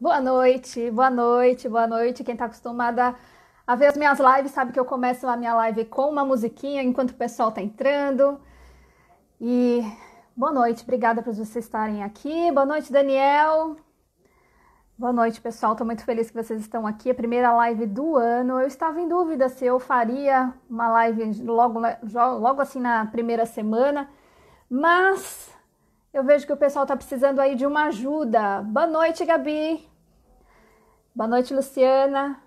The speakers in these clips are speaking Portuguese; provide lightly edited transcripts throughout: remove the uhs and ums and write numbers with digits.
Boa noite, boa noite, boa noite. Quem está acostumada a ver as minhas lives sabe que eu começo a minha live com uma musiquinha enquanto o pessoal está entrando. E boa noite, obrigada por vocês estarem aqui. Boa noite, Daniel. Boa noite, pessoal. Estou muito feliz que vocês estão aqui. A primeira live do ano. Eu estava em dúvida se eu faria uma live logo assim na primeira semana, mas eu vejo que o pessoal está precisando aí de uma ajuda. Boa noite, Gabi. Boa noite, Luciana.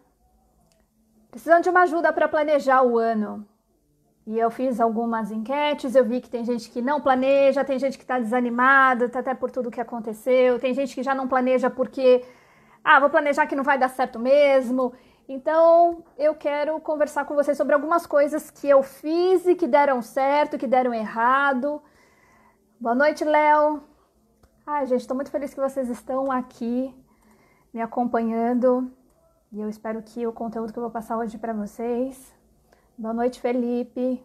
Precisando de uma ajuda para planejar o ano. E eu fiz algumas enquetes, eu vi que tem gente que não planeja, tem gente que está desanimada, até por tudo que aconteceu, tem gente que já não planeja porque, vou planejar que não vai dar certo mesmo. Então, eu quero conversar com vocês sobre algumas coisas que eu fiz e que deram certo, que deram errado. Boa noite, Léo. Ai, gente, estou muito feliz que vocês estão aqui me acompanhando. E eu espero que o conteúdo que eu vou passar hoje para vocês. Boa noite, Felipe.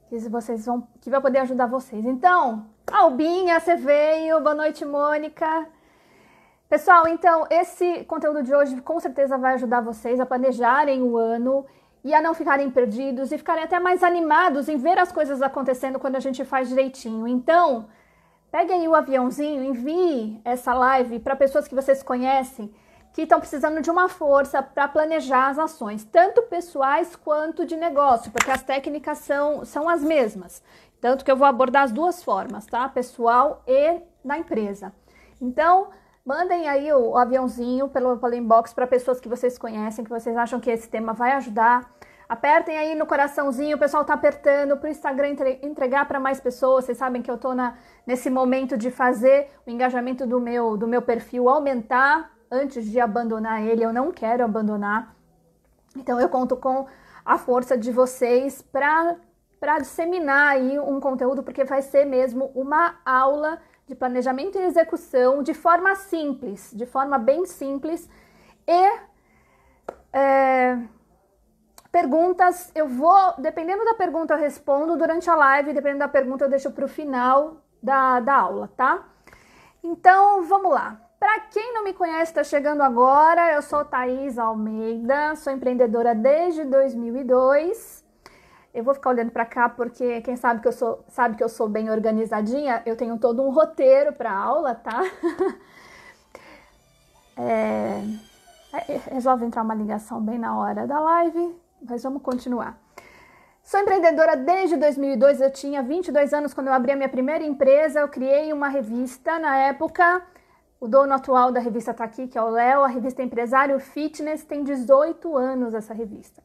Que vai poder ajudar vocês. Então, Albinha, você veio. Boa noite, Mônica. Pessoal, então, esse conteúdo de hoje com certeza vai ajudar vocês a planejarem o ano e a não ficarem perdidos e ficarem até mais animados em ver as coisas acontecendo quando a gente faz direitinho. Então, peguem aí o aviãozinho, envie essa live para pessoas que vocês conhecem, que estão precisando de uma força para planejar as ações, tanto pessoais quanto de negócio, porque as técnicas são as mesmas. Tanto que eu vou abordar as duas formas, tá? Pessoal e na empresa. Então, mandem aí o aviãozinho pelo inbox para pessoas que vocês conhecem, que vocês acham que esse tema vai ajudar. Apertem aí no coraçãozinho, o pessoal tá apertando para o Instagram entregar para mais pessoas. Vocês sabem que eu tô nesse momento de fazer o engajamento do meu perfil aumentar antes de abandonar ele. Eu não quero abandonar. Então eu conto com a força de vocês para disseminar aí um conteúdo, porque vai ser mesmo uma aula de planejamento e execução de forma simples, de forma bem simples. E perguntas, dependendo da pergunta eu respondo durante a live, dependendo da pergunta eu deixo para o final da aula, tá? Então, vamos lá. Para quem não me conhece, está chegando agora, eu sou Thaís Almeida, sou empreendedora desde 2002. Eu vou ficar olhando para cá porque quem sabe que eu sou bem organizadinha, eu tenho todo um roteiro para aula, tá? Resolve entrar uma ligação bem na hora da live, mas vamos continuar. Sou empreendedora desde 2002, eu tinha 22 anos quando eu abri a minha primeira empresa, eu criei uma revista na época. O dono atual da revista está aqui, que é o Léo, a revista Empresário Fitness, tem 18 anos essa revista.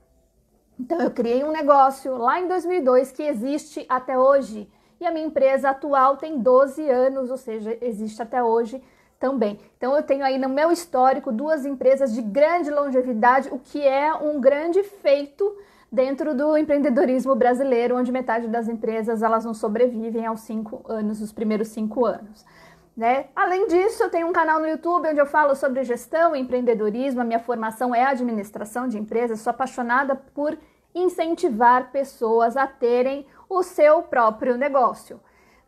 Então eu criei um negócio lá em 2002 que existe até hoje. E a minha empresa atual tem 12 anos, ou seja, existe até hoje também. Então eu tenho aí no meu histórico 2 empresas de grande longevidade, o que é um grande feito dentro do empreendedorismo brasileiro, onde metade das empresas elas não sobrevivem aos 5 anos, os primeiros 5 anos. Né? Além disso, eu tenho um canal no YouTube onde eu falo sobre gestão e empreendedorismo. A minha formação é administração de empresas. Sou apaixonada por incentivar pessoas a terem o seu próprio negócio.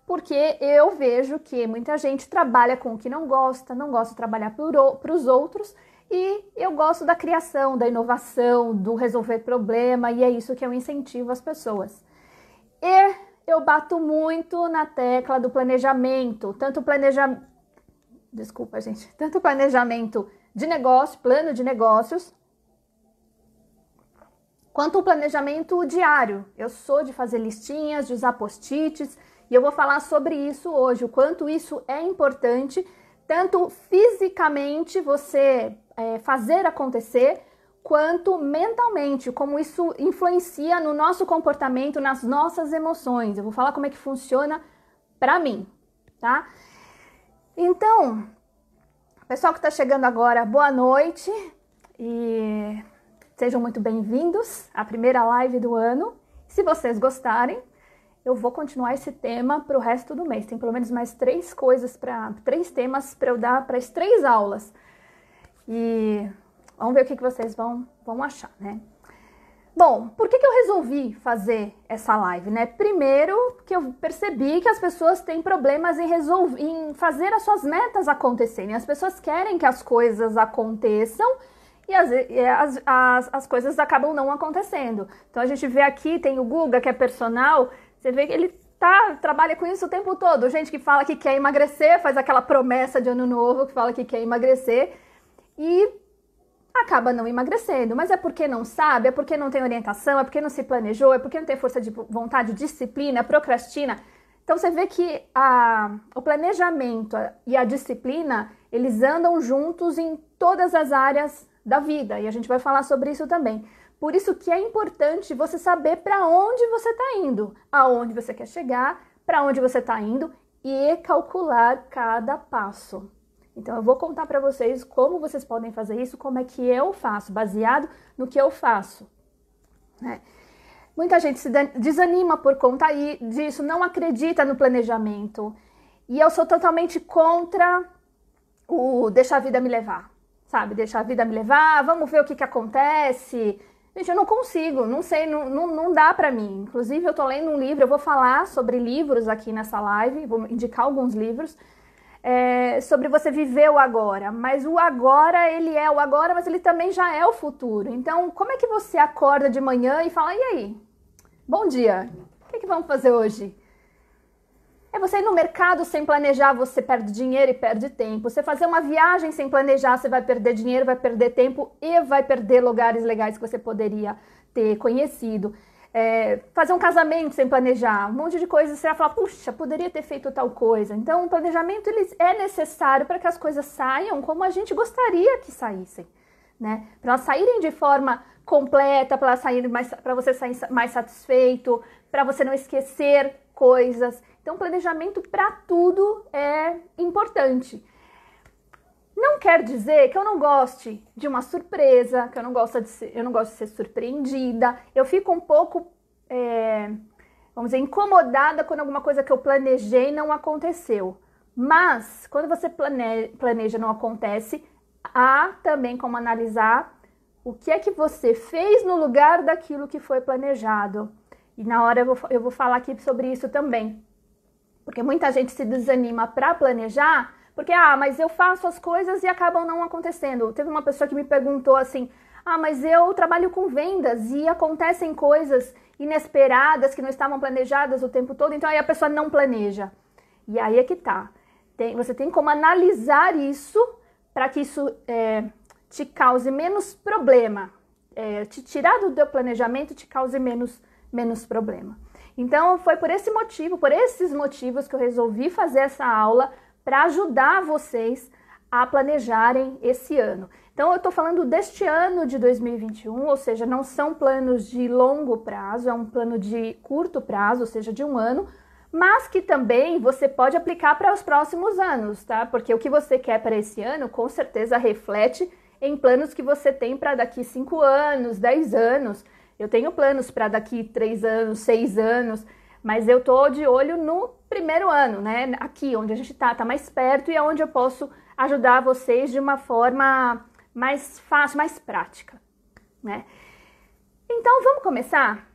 Porque eu vejo que muita gente trabalha com o que não gosta de trabalhar para os outros. E eu gosto da criação, da inovação, do resolver problema. E é isso que eu incentivo as pessoas. E eu bato muito na tecla do planejamento, tanto planejamento de negócio, plano de negócios, quanto o planejamento diário. Eu sou de fazer listinhas, de usar post-its, e eu vou falar sobre isso hoje, o quanto isso é importante, tanto fisicamente você fazer acontecer, quanto mentalmente, como isso influencia no nosso comportamento, nas nossas emoções. Eu vou falar como é que funciona para mim, tá? Então, pessoal que está chegando agora, boa noite e sejam muito bem-vindos à primeira live do ano. Se vocês gostarem, eu vou continuar esse tema para o resto do mês. Tem pelo menos mais 3 temas para eu dar para as 3 aulas. E vamos ver o que vocês vão achar, né? Bom, por que eu resolvi fazer essa live, né? Primeiro, que eu percebi que as pessoas têm problemas em fazer as suas metas acontecerem. As pessoas querem que as coisas aconteçam e as coisas acabam não acontecendo. Então a gente vê aqui, tem o Guga, que é personal, você vê que ele trabalha com isso o tempo todo. Gente que fala que quer emagrecer, faz aquela promessa de ano novo, que fala que quer emagrecer e acaba não emagrecendo. Mas é porque não sabe, é porque não tem orientação, é porque não se planejou, é porque não tem força de vontade, disciplina, procrastina. Então você vê que o planejamento e a disciplina, eles andam juntos em todas as áreas da vida. E a gente vai falar sobre isso também. Por isso que é importante você saber para onde você está indo, aonde você quer chegar, para onde você está indo e calcular cada passo. Então eu vou contar para vocês como vocês podem fazer isso, como é que eu faço, baseado no que eu faço, né? Muita gente se desanima por conta disso, não acredita no planejamento. E eu sou totalmente contra o deixar a vida me levar, sabe? Deixar a vida me levar, vamos ver o que acontece. Gente, eu não consigo, não sei, não dá pra mim. Inclusive, eu tô lendo um livro, eu vou falar sobre livros aqui nessa live, vou indicar alguns livros, sobre você viver o agora. Mas o agora, ele é o agora, mas ele também já é o futuro. Então, como é que você acorda de manhã e fala, e aí? Bom dia, o que vamos fazer hoje? É você ir no mercado sem planejar, você perde dinheiro e perde tempo. Você fazer uma viagem sem planejar, você vai perder dinheiro, vai perder tempo e vai perder lugares legais que você poderia ter conhecido. Fazer um casamento sem planejar, um monte de coisas, você vai falar, puxa, poderia ter feito tal coisa. Então, o planejamento ele é necessário para que as coisas saiam como a gente gostaria que saíssem, né? Para elas saírem de forma completa, para você sair mais satisfeito, para você não esquecer coisas. Então, planejamento para tudo é importante. Não quer dizer que eu não goste de uma surpresa, que eu não gosto de ser surpreendida. Eu fico um pouco, vamos dizer, incomodada quando alguma coisa que eu planejei não aconteceu. Mas, quando você planeja e não acontece, há também como analisar o que é que você fez no lugar daquilo que foi planejado. E na hora eu vou falar aqui sobre isso também. Porque muita gente se desanima para planejar, porque, mas eu faço as coisas e acabam não acontecendo. Teve uma pessoa que me perguntou assim, mas eu trabalho com vendas e acontecem coisas inesperadas que não estavam planejadas o tempo todo, então aí a pessoa não planeja. E aí é que tá. Você tem como analisar isso para que isso te cause menos problema. Te tirar do teu planejamento te cause menos problema. Então, foi por esses motivos que eu resolvi fazer essa aula para ajudar vocês a planejarem esse ano. Então, eu estou falando deste ano de 2021, ou seja, não são planos de longo prazo, é um plano de curto prazo, ou seja, de um ano, mas que também você pode aplicar para os próximos anos, tá? Porque o que você quer para esse ano, com certeza, reflete em planos que você tem para daqui 5 anos, 10 anos. Eu tenho planos para daqui 3 anos, 6 anos, mas eu tô de olho no primeiro ano, né? Aqui, onde a gente tá mais perto e é onde eu posso ajudar vocês de uma forma mais fácil, mais prática, né? Então, vamos começar?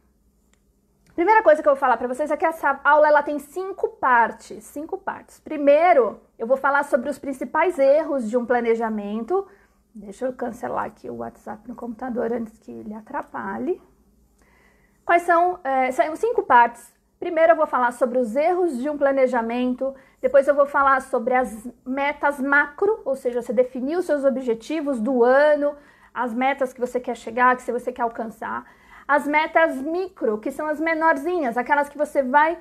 Primeira coisa que eu vou falar para vocês é que essa aula ela tem 5 partes. Primeiro, eu vou falar sobre os principais erros de um planejamento. Deixa eu cancelar aqui o WhatsApp no computador antes que ele atrapalhe. Quais são? São 5 partes. Primeiro eu vou falar sobre os erros de um planejamento, depois eu vou falar sobre as metas macro, ou seja, você definir os seus objetivos do ano, as metas que você quer chegar, que você quer alcançar. As metas micro, que são as menorzinhas, aquelas que você vai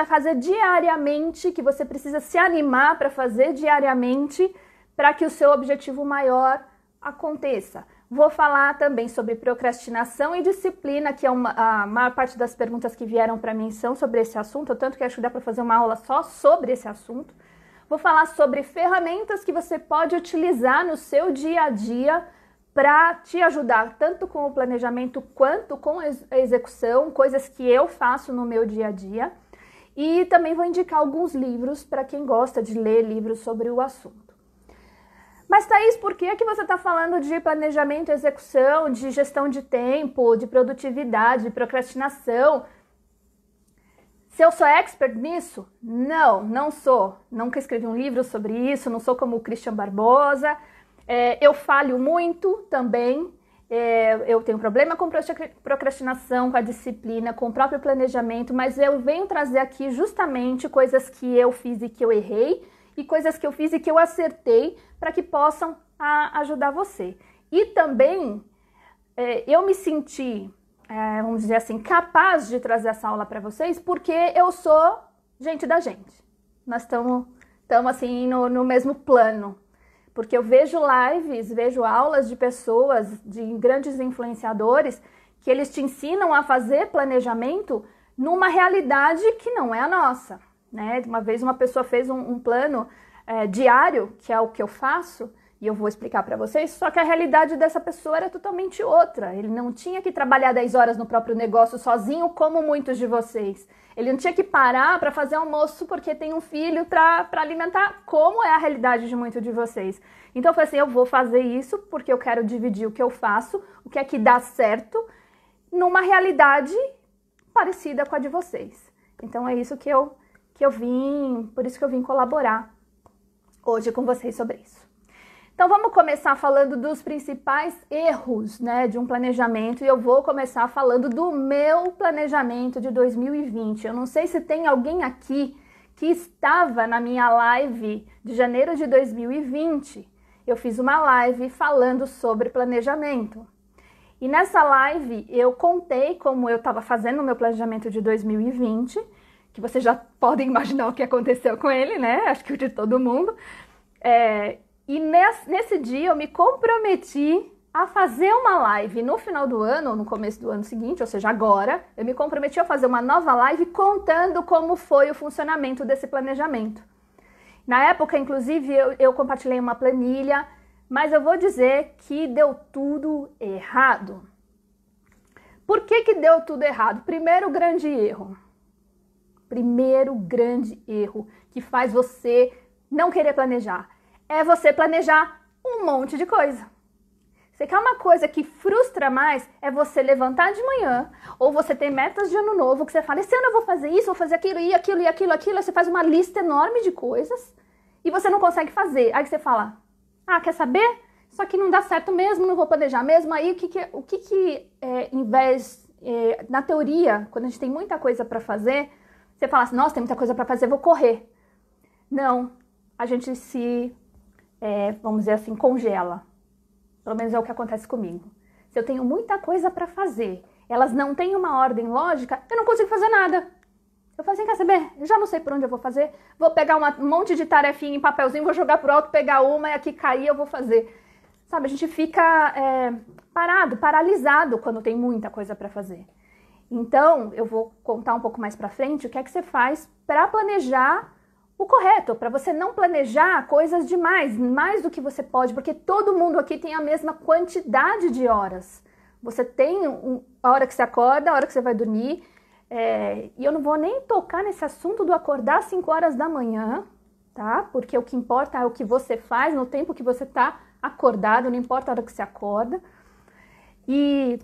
fazer diariamente, que você precisa se animar para fazer diariamente, para que o seu objetivo maior aconteça. Vou falar também sobre procrastinação e disciplina, que é a maior parte das perguntas que vieram para mim são sobre esse assunto, tanto que acho que dá para fazer uma aula só sobre esse assunto. Vou falar sobre ferramentas que você pode utilizar no seu dia a dia para te ajudar tanto com o planejamento quanto com a execução, coisas que eu faço no meu dia a dia. E também vou indicar alguns livros para quem gosta de ler livros sobre o assunto. Mas, Thaís, por que você está falando de planejamento, execução, de gestão de tempo, de produtividade, de procrastinação? Se eu sou expert nisso? Não, não sou. Nunca escrevi um livro sobre isso, não sou como o Christian Barbosa. Eu falho muito também. Eu tenho problema com procrastinação, com a disciplina, com o próprio planejamento, mas eu venho trazer aqui justamente coisas que eu fiz e que eu errei e coisas que eu fiz e que eu acertei para que possam ajudar você. E também eu me senti, vamos dizer assim, capaz de trazer essa aula para vocês porque eu sou gente da gente. Nós estamos assim no mesmo plano. Porque eu vejo lives, vejo aulas de pessoas, de grandes influenciadores, que eles te ensinam a fazer planejamento numa realidade que não é a nossa, né? Uma vez uma pessoa fez um plano diário, que é o que eu faço, e eu vou explicar para vocês, só que a realidade dessa pessoa era totalmente outra. Ele não tinha que trabalhar 10 horas no próprio negócio sozinho, como muitos de vocês. Ele não tinha que parar para fazer almoço porque tem um filho para alimentar, como é a realidade de muitos de vocês. Então eu falei assim, eu vou fazer isso porque eu quero dividir o que eu faço, o que é que dá certo, numa realidade parecida com a de vocês. Então é isso que eu vim, por isso que eu vim colaborar hoje com vocês sobre isso. Então vamos começar falando dos principais erros, né, de um planejamento, e eu vou começar falando do meu planejamento de 2020. Eu não sei se tem alguém aqui que estava na minha live de janeiro de 2020. Eu fiz uma live falando sobre planejamento. E nessa live eu contei como eu estava fazendo o meu planejamento de 2020, que vocês já podem imaginar o que aconteceu com ele, né? Acho que o de todo mundo. E nesse dia eu me comprometi a fazer uma live no final do ano, ou no começo do ano seguinte, ou seja, agora, eu me comprometi a fazer uma nova live contando como foi o funcionamento desse planejamento. Na época, inclusive, eu compartilhei uma planilha, mas eu vou dizer que deu tudo errado. Por que deu tudo errado? Primeiro grande erro que faz você não querer planejar é você planejar um monte de coisa. Você quer uma coisa que frustra mais é você levantar de manhã, ou você ter metas de ano novo, que você fala, esse ano eu vou fazer isso, vou fazer aquilo, e aquilo, e aquilo, aquilo, aí você faz uma lista enorme de coisas, e você não consegue fazer. Aí você fala, quer saber? Isso aqui não dá certo mesmo, não vou planejar mesmo. Aí em vez, na teoria, quando a gente tem muita coisa para fazer, você fala assim, nossa, tem muita coisa para fazer, vou correr. Não, a gente vamos dizer assim, congela. Pelo menos é o que acontece comigo. Se eu tenho muita coisa para fazer, elas não têm uma ordem lógica, eu não consigo fazer nada. Eu falo assim, quer saber? Eu já não sei por onde eu vou fazer. Vou pegar um monte de tarefinha em papelzinho, vou jogar pro alto, pegar uma e aqui cair eu vou fazer. Sabe, a gente fica paralisado quando tem muita coisa para fazer. Então, eu vou contar um pouco mais para frente o que é que você faz para planejar o correto, para você não planejar coisas demais, mais do que você pode, porque todo mundo aqui tem a mesma quantidade de horas. Você tem a hora que você acorda, a hora que você vai dormir, e eu não vou nem tocar nesse assunto do acordar às 5 horas da manhã, tá? Porque o que importa é o que você faz no tempo que você está acordado, não importa a hora que você acorda. E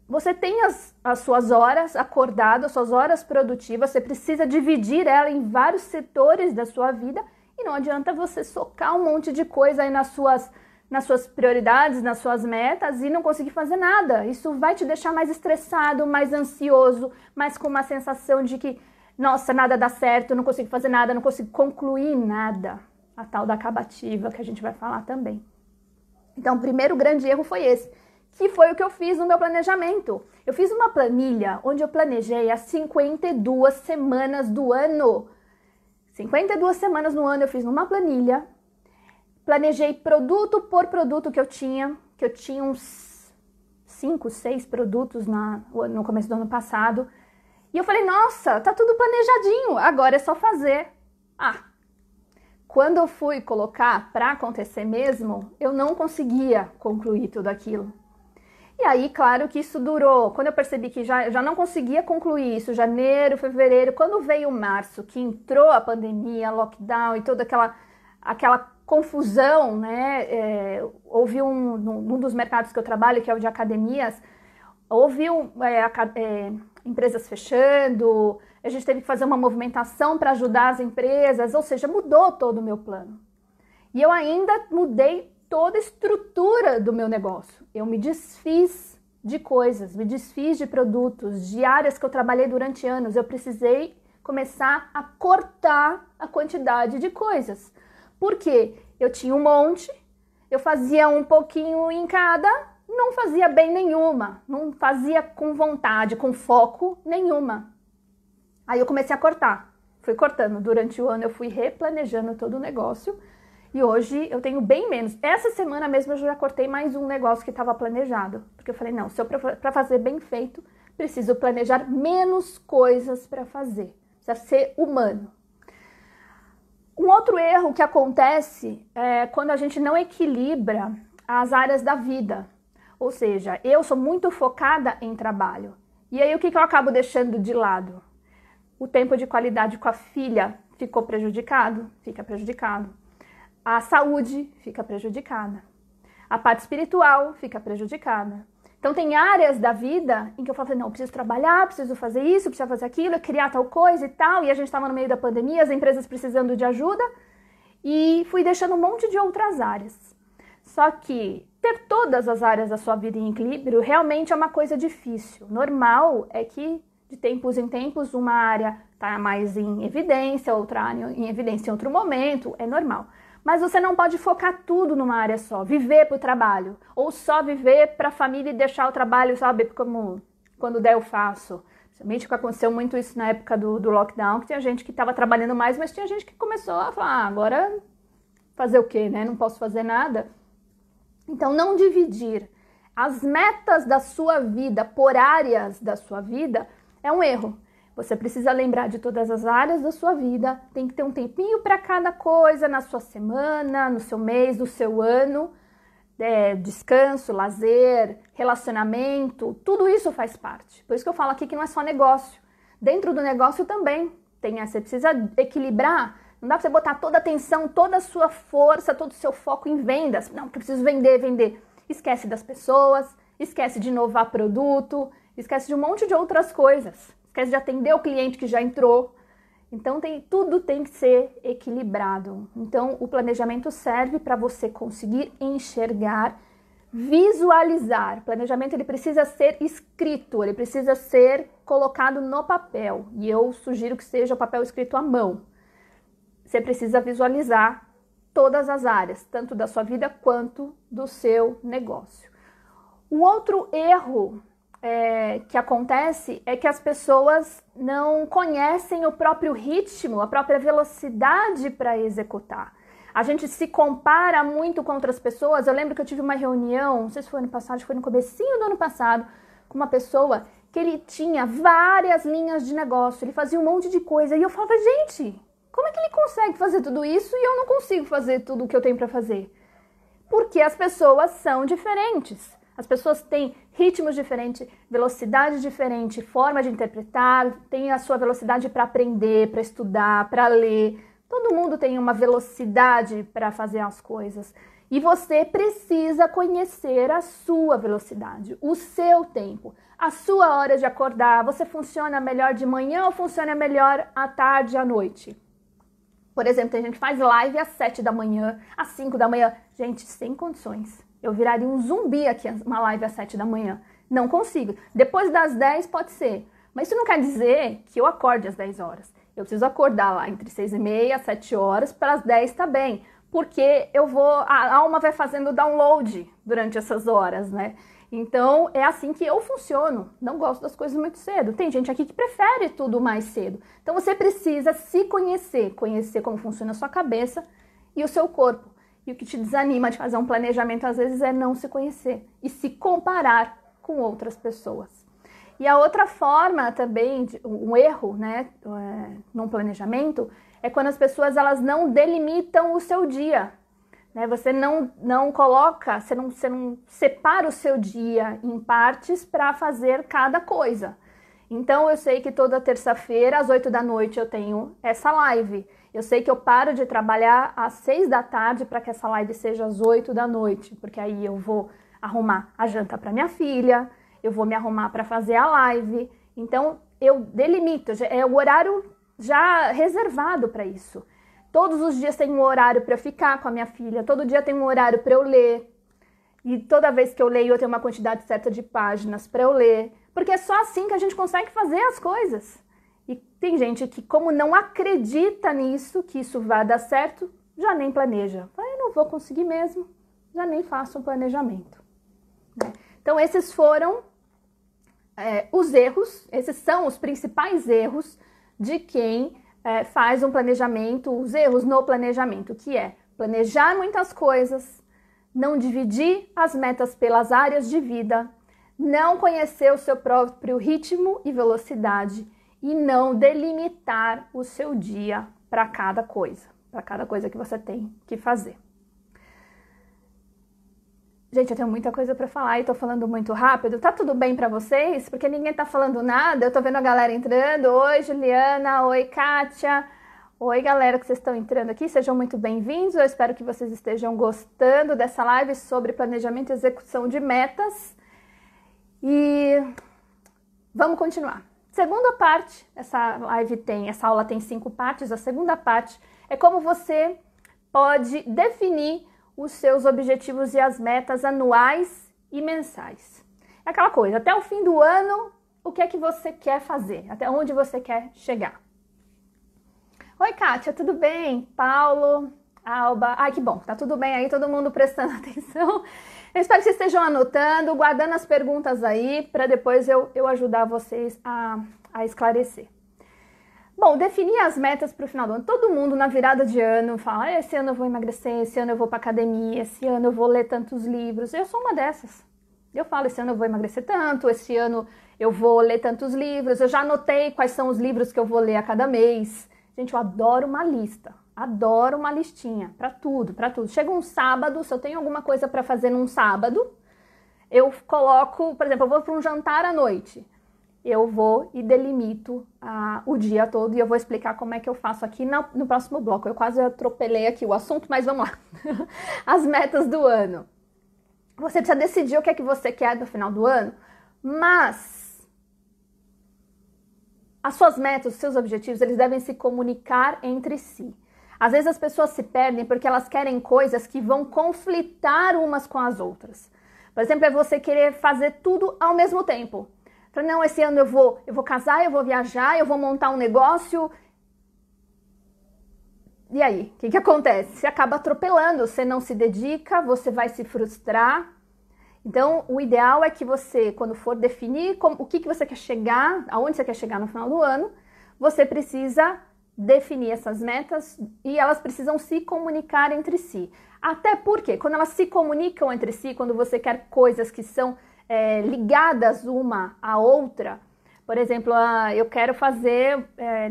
você tem as suas horas acordado, as suas horas produtivas, você precisa dividir ela em vários setores da sua vida e não adianta você socar um monte de coisa aí nas suas prioridades, nas suas metas e não conseguir fazer nada. Isso vai te deixar mais estressado, mais ansioso, mais com uma sensação de que, nossa, nada dá certo, não consigo fazer nada, não consigo concluir nada. A tal da acabativa que a gente vai falar também. Então, o primeiro grande erro foi esse, que foi o que eu fiz no meu planejamento. Eu fiz uma planilha onde eu planejei as 52 semanas do ano. 52 semanas no ano eu fiz numa planilha. Planejei produto por produto que eu tinha uns 5, 6 produtos no começo do ano passado. E eu falei, nossa, tá tudo planejadinho, agora é só fazer. Quando eu fui colocar para acontecer mesmo, eu não conseguia concluir tudo aquilo. E aí, claro que isso durou, quando eu percebi que já não conseguia concluir isso, janeiro, fevereiro, quando veio março, que entrou a pandemia, lockdown e toda aquela confusão, né? Houve num dos mercados que eu trabalho, que é o de academias, houve empresas fechando, a gente teve que fazer uma movimentação para ajudar as empresas, ou seja, mudou todo o meu plano. E eu ainda mudei toda a estrutura do meu negócio. Eu me desfiz de coisas, me desfiz de produtos, de áreas que eu trabalhei durante anos. Eu precisei começar a cortar a quantidade de coisas. Porque eu tinha um monte, eu fazia um pouquinho em cada, não fazia bem nenhuma, não fazia com vontade, com foco nenhuma. Aí eu comecei a cortar, fui cortando. Durante o ano eu fui replanejando todo o negócio e hoje eu tenho bem menos. Essa semana mesmo eu já cortei mais um negócio que estava planejado, porque eu falei, não, se eu para fazer bem feito, preciso planejar menos coisas para fazer, precisa ser humano. Um outro erro que acontece é quando a gente não equilibra as áreas da vida. Ou seja, eu sou muito focada em trabalho. E aí o que eu acabo deixando de lado? O tempo de qualidade com a filha ficou prejudicado? Fica prejudicado. A saúde fica prejudicada. A parte espiritual fica prejudicada. Então tem áreas da vida em que eu falo, não, preciso trabalhar, preciso fazer isso, preciso fazer aquilo, criar tal coisa e tal. E a gente estava no meio da pandemia, as empresas precisando de ajuda. E fui deixando um monte de outras áreas. Só que ter todas as áreas da sua vida em equilíbrio realmente é uma coisa difícil. Normal é que de tempos em tempos uma área está mais em evidência, outra área em evidência em outro momento, é normal. Mas você não pode focar tudo numa área só, viver para o trabalho, ou só viver para a família e deixar o trabalho, sabe, como quando der eu faço. Principalmente que aconteceu muito isso na época do lockdown, que tinha gente que estava trabalhando mais, mas tinha gente que começou a falar, agora fazer o quê, né? Não posso fazer nada. Então, não dividir as metas da sua vida por áreas da sua vida é um erro. Você precisa lembrar de todas as áreas da sua vida, tem que ter um tempinho para cada coisa na sua semana, no seu mês, no seu ano. Descanso, lazer, relacionamento, tudo isso faz parte. Por isso que eu falo aqui que não é só negócio. Dentro do negócio também você precisa equilibrar. Não dá para você botar toda a atenção, toda a sua força, todo o seu foco em vendas. Não, porque eu preciso vender, vender. Esquece das pessoas, esquece de inovar produto, esquece de um monte de outras coisas. Esquece de atender o cliente que já entrou. Então, tudo tem que ser equilibrado. Então, o planejamento serve para você conseguir enxergar, visualizar. O planejamento ele precisa ser escrito, ele precisa ser colocado no papel. E eu sugiro que seja o papel escrito à mão. Você precisa visualizar todas as áreas, tanto da sua vida quanto do seu negócio. Um outro erro que acontece é que as pessoas não conhecem o próprio ritmo, a própria velocidade para executar. A gente se compara muito com outras pessoas. Eu lembro que eu tive uma reunião, não sei se foi ano passado, foi no comecinho do ano passado, com uma pessoa que ele tinha várias linhas de negócio, ele fazia um monte de coisa e eu falava, gente, como é que ele consegue fazer tudo isso e eu não consigo fazer tudo o que eu tenho para fazer? Porque as pessoas são diferentes. As pessoas têm ritmos diferentes, velocidade diferente, forma de interpretar, tem a sua velocidade para aprender, para estudar, para ler. Todo mundo tem uma velocidade para fazer as coisas. E você precisa conhecer a sua velocidade, o seu tempo, a sua hora de acordar. Você funciona melhor de manhã ou funciona melhor à tarde, à noite? Por exemplo, tem gente que faz live às 7 da manhã, às 5 da manhã. Gente, sem condições. Eu viraria um zumbi aqui, uma live às 7 da manhã. Não consigo. Depois das 10 pode ser. Mas isso não quer dizer que eu acorde às 10 horas. Eu preciso acordar lá entre 6h30 e 7 horas, para as 10 tá bem. Porque a alma vai fazendo download durante essas horas, né? Então, é assim que eu funciono. Não gosto das coisas muito cedo. Tem gente aqui que prefere tudo mais cedo. Então, você precisa se conhecer. Conhecer como funciona a sua cabeça e o seu corpo. E o que te desanima de fazer um planejamento, às vezes, é não se conhecer e se comparar com outras pessoas. E a outra forma também, um erro, né, num planejamento, é quando as pessoas elas não delimitam o seu dia. Né? Você não coloca, você não separa o seu dia em partes para fazer cada coisa. Então, eu sei que toda terça-feira, às 8 da noite, eu tenho essa live. Eu sei que eu paro de trabalhar às 6 da tarde para que essa live seja às 8 da noite, porque aí eu vou arrumar a janta para minha filha, eu vou me arrumar para fazer a live. Então, eu delimito, é o horário já reservado para isso. Todos os dias tem um horário para eu ficar com a minha filha, todo dia tem um horário para eu ler. E toda vez que eu leio, eu tenho uma quantidade certa de páginas para eu ler. Porque é só assim que a gente consegue fazer as coisas. E tem gente que, como não acredita nisso, que isso vai dar certo, já nem planeja. Eu não vou conseguir mesmo, já nem faço um planejamento. Né? Então, esses foram os erros, esses são os principais erros de quem faz um planejamento, os erros no planejamento, que é planejar muitas coisas, não dividir as metas pelas áreas de vida, não conhecer o seu próprio ritmo e velocidade e não delimitar o seu dia para cada coisa que você tem que fazer. Gente, eu tenho muita coisa para falar e tô falando muito rápido. Tá tudo bem para vocês? Porque ninguém tá falando nada. Eu tô vendo a galera entrando. Oi, Juliana. Oi, Kátia. Oi, galera que vocês estão entrando aqui. Sejam muito bem-vindos. Eu espero que vocês estejam gostando dessa live sobre planejamento e execução de metas. E vamos continuar. Segunda parte, essa aula tem 5 partes. A segunda parte é como você pode definir os seus objetivos e as metas anuais e mensais. É aquela coisa, até o fim do ano, o que é que você quer fazer? Até onde você quer chegar? Oi, Kátia, tudo bem? Paulo, Alba, ai que bom, tá tudo bem aí, todo mundo prestando atenção. Eu espero que vocês estejam anotando, guardando as perguntas aí, para depois eu ajudar vocês a esclarecer. Bom, definir as metas para o final do ano. Todo mundo na virada de ano fala, esse ano eu vou emagrecer, esse ano eu vou para academia, esse ano eu vou ler tantos livros. Eu sou uma dessas. Eu falo, esse ano eu vou emagrecer tanto, esse ano eu vou ler tantos livros. Eu já anotei quais são os livros que eu vou ler a cada mês. Gente, eu adoro uma lista, adoro uma listinha para tudo, para tudo. Chega um sábado, se eu tenho alguma coisa para fazer num sábado, eu coloco, por exemplo, eu vou para um jantar à noite. Eu vou e delimito o dia todo e eu vou explicar como é que eu faço aqui no próximo bloco. Eu quase atropelei aqui o assunto, mas vamos lá. As metas do ano. Você precisa decidir o que é que você quer no final do ano, mas as suas metas, os seus objetivos, eles devem se comunicar entre si. Às vezes as pessoas se perdem porque elas querem coisas que vão conflitar umas com as outras. Por exemplo, é você querer fazer tudo ao mesmo tempo. Não, esse ano eu vou casar, eu vou viajar, eu vou montar um negócio. E aí, o que acontece? Você acaba atropelando, você não se dedica, você vai se frustrar. Então, o ideal é que você, quando for definir o que você quer chegar, aonde você quer chegar no final do ano, você precisa definir essas metas e elas precisam se comunicar entre si. Até porque, quando elas se comunicam entre si, quando você quer coisas que são ligadas uma à outra, por exemplo, eu quero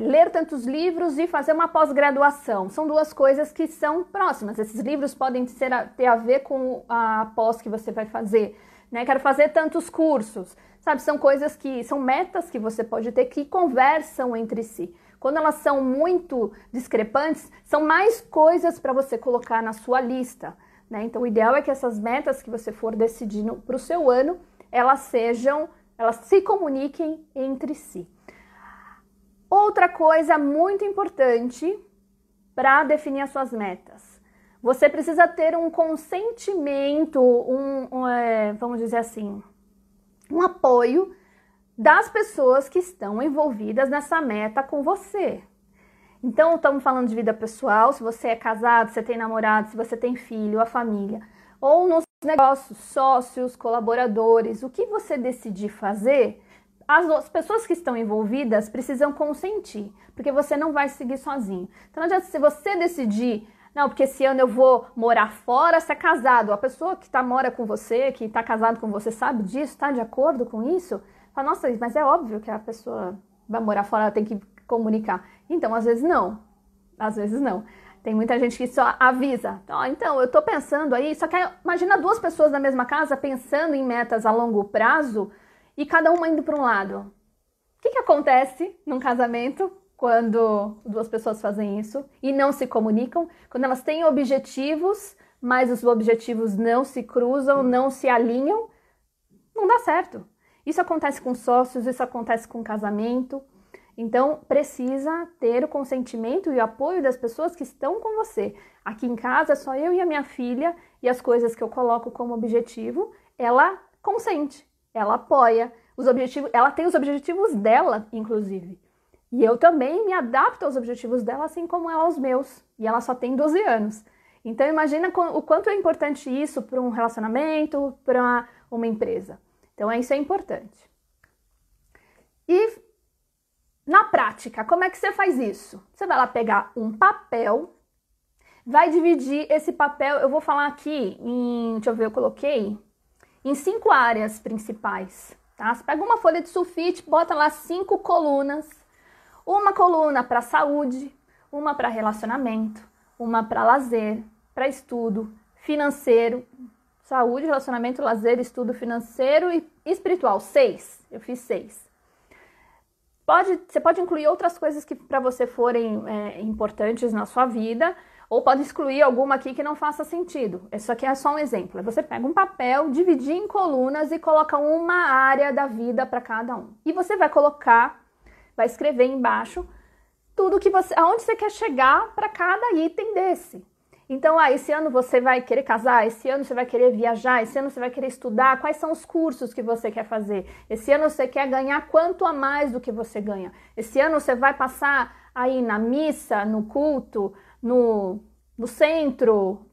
ler tantos livros e fazer uma pós-graduação. São duas coisas que são próximas. Esses livros podem ter a ver com a pós que você vai fazer. Né? Quero fazer tantos cursos. Sabe, são coisas são metas que você pode ter que conversam entre si. Quando elas são muito discrepantes, são mais coisas para você colocar na sua lista. Né? Então, o ideal é que essas metas que você for decidindo para o seu ano, elas se comuniquem entre si. Outra coisa muito importante para definir as suas metas. Você precisa ter um consentimento, vamos dizer assim, um apoio das pessoas que estão envolvidas nessa meta com você. Então, estamos falando de vida pessoal, se você é casado, se você tem namorado, se você tem filho, a família, ou nos negócios, sócios, colaboradores, o que você decidir fazer, as pessoas que estão envolvidas precisam consentir, porque você não vai seguir sozinho. Então, não adianta se você decidir, não, porque esse ano eu vou morar fora, você é casado, a pessoa que mora com você, que está casado com você, sabe disso, está de acordo com isso? Fala, nossa, mas é óbvio que a pessoa vai morar fora, ela tem que comunicar. Então, às vezes não. Às vezes não. Tem muita gente que só avisa. Então, eu tô pensando aí, só que imagina 2 pessoas na mesma casa pensando em metas a longo prazo e cada uma indo para um lado. O que acontece num casamento? quando duas pessoas fazem isso e não se comunicam, quando elas têm objetivos, mas os objetivos não se cruzam, não se alinham, não dá certo. Isso acontece com sócios, isso acontece com casamento. Então, precisa ter o consentimento e o apoio das pessoas que estão com você. Aqui em casa, é só eu e a minha filha, e as coisas que eu coloco como objetivo, ela consente, ela apoia. Ela tem os objetivos dela, inclusive. E eu também me adapto aos objetivos dela, assim como ela aos meus. E ela só tem 12 anos. Então, imagina o quanto é importante isso para um relacionamento, para uma empresa. Então, isso é importante. E na prática, como é que você faz isso? Você vai lá pegar um papel, vai dividir esse papel, eu vou falar aqui deixa eu ver, eu coloquei em 5 áreas principais, tá? Você pega uma folha de sulfite, bota lá 5 colunas, uma coluna para saúde, uma para relacionamento, uma para lazer, para estudo, financeiro, saúde, relacionamento, lazer, estudo, financeiro e espiritual. 6, eu fiz 6. Você pode incluir outras coisas que para você forem importantes na sua vida, ou pode excluir alguma aqui que não faça sentido. Isso aqui é só um exemplo. Você pega um papel, divide em colunas e coloca uma área da vida para cada um. E você vai vai escrever embaixo tudo aonde você quer chegar para cada item desse. Então, esse ano você vai querer casar, esse ano você vai querer viajar, esse ano você vai querer estudar, quais são os cursos que você quer fazer? Esse ano você quer ganhar quanto a mais do que você ganha? Esse ano você vai passar aí na missa, no culto, no centro,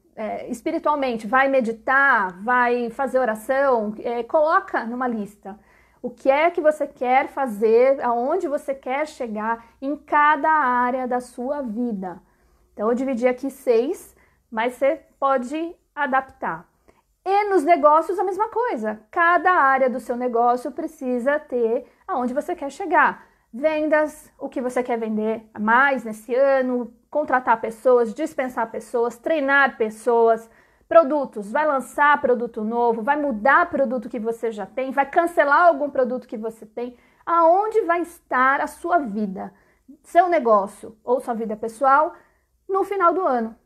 espiritualmente, vai meditar, vai fazer oração, coloca numa lista. O que é que você quer fazer, aonde você quer chegar em cada área da sua vida. Então, eu dividi aqui 6, mas você pode adaptar. E nos negócios, a mesma coisa. Cada área do seu negócio precisa ter aonde você quer chegar. Vendas, o que você quer vender mais nesse ano, contratar pessoas, dispensar pessoas, treinar pessoas, produtos, vai lançar produto novo, vai mudar produto que você já tem, vai cancelar algum produto que você tem. Aonde vai estar a sua vida, seu negócio ou sua vida pessoal no final do ano?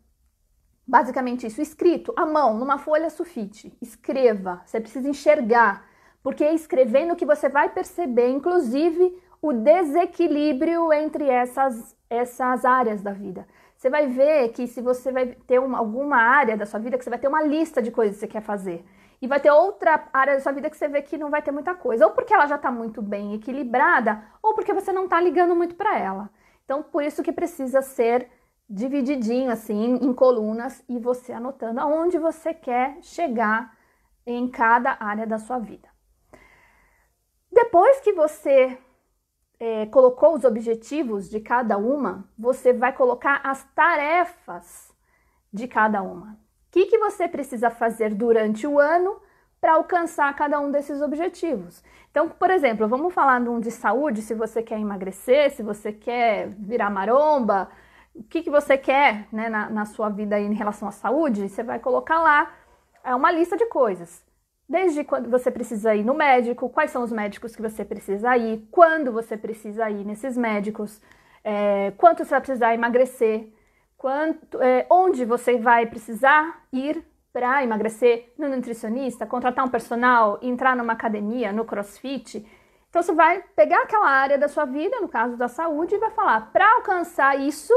Basicamente isso, escrito à mão, numa folha sulfite. Escreva, você precisa enxergar, porque é escrevendo que você vai perceber, inclusive, o desequilíbrio entre essas áreas da vida. Você vai ver que se você vai ter alguma área da sua vida, que você vai ter uma lista de coisas que você quer fazer. E vai ter outra área da sua vida que você vê que não vai ter muita coisa. Ou porque ela já está muito bem equilibrada, ou porque você não está ligando muito para ela. Então, por isso que precisa ser divididinho assim em colunas e você anotando aonde você quer chegar em cada área da sua vida. Depois que você colocou os objetivos de cada uma, você vai colocar as tarefas de cada uma. O que você precisa fazer durante o ano para alcançar cada um desses objetivos? Então, por exemplo, vamos falar de saúde, se você quer emagrecer, se você quer virar maromba, o que você quer, né, na sua vida em relação à saúde, você vai colocar lá uma lista de coisas. Desde quando você precisa ir no médico, quais são os médicos que você precisa ir, quando você precisa ir nesses médicos, quanto você vai precisar emagrecer, onde você vai precisar ir para emagrecer, no nutricionista, contratar um personal, entrar numa academia, no CrossFit. Então você vai pegar aquela área da sua vida, no caso da saúde, e vai falar, para alcançar isso,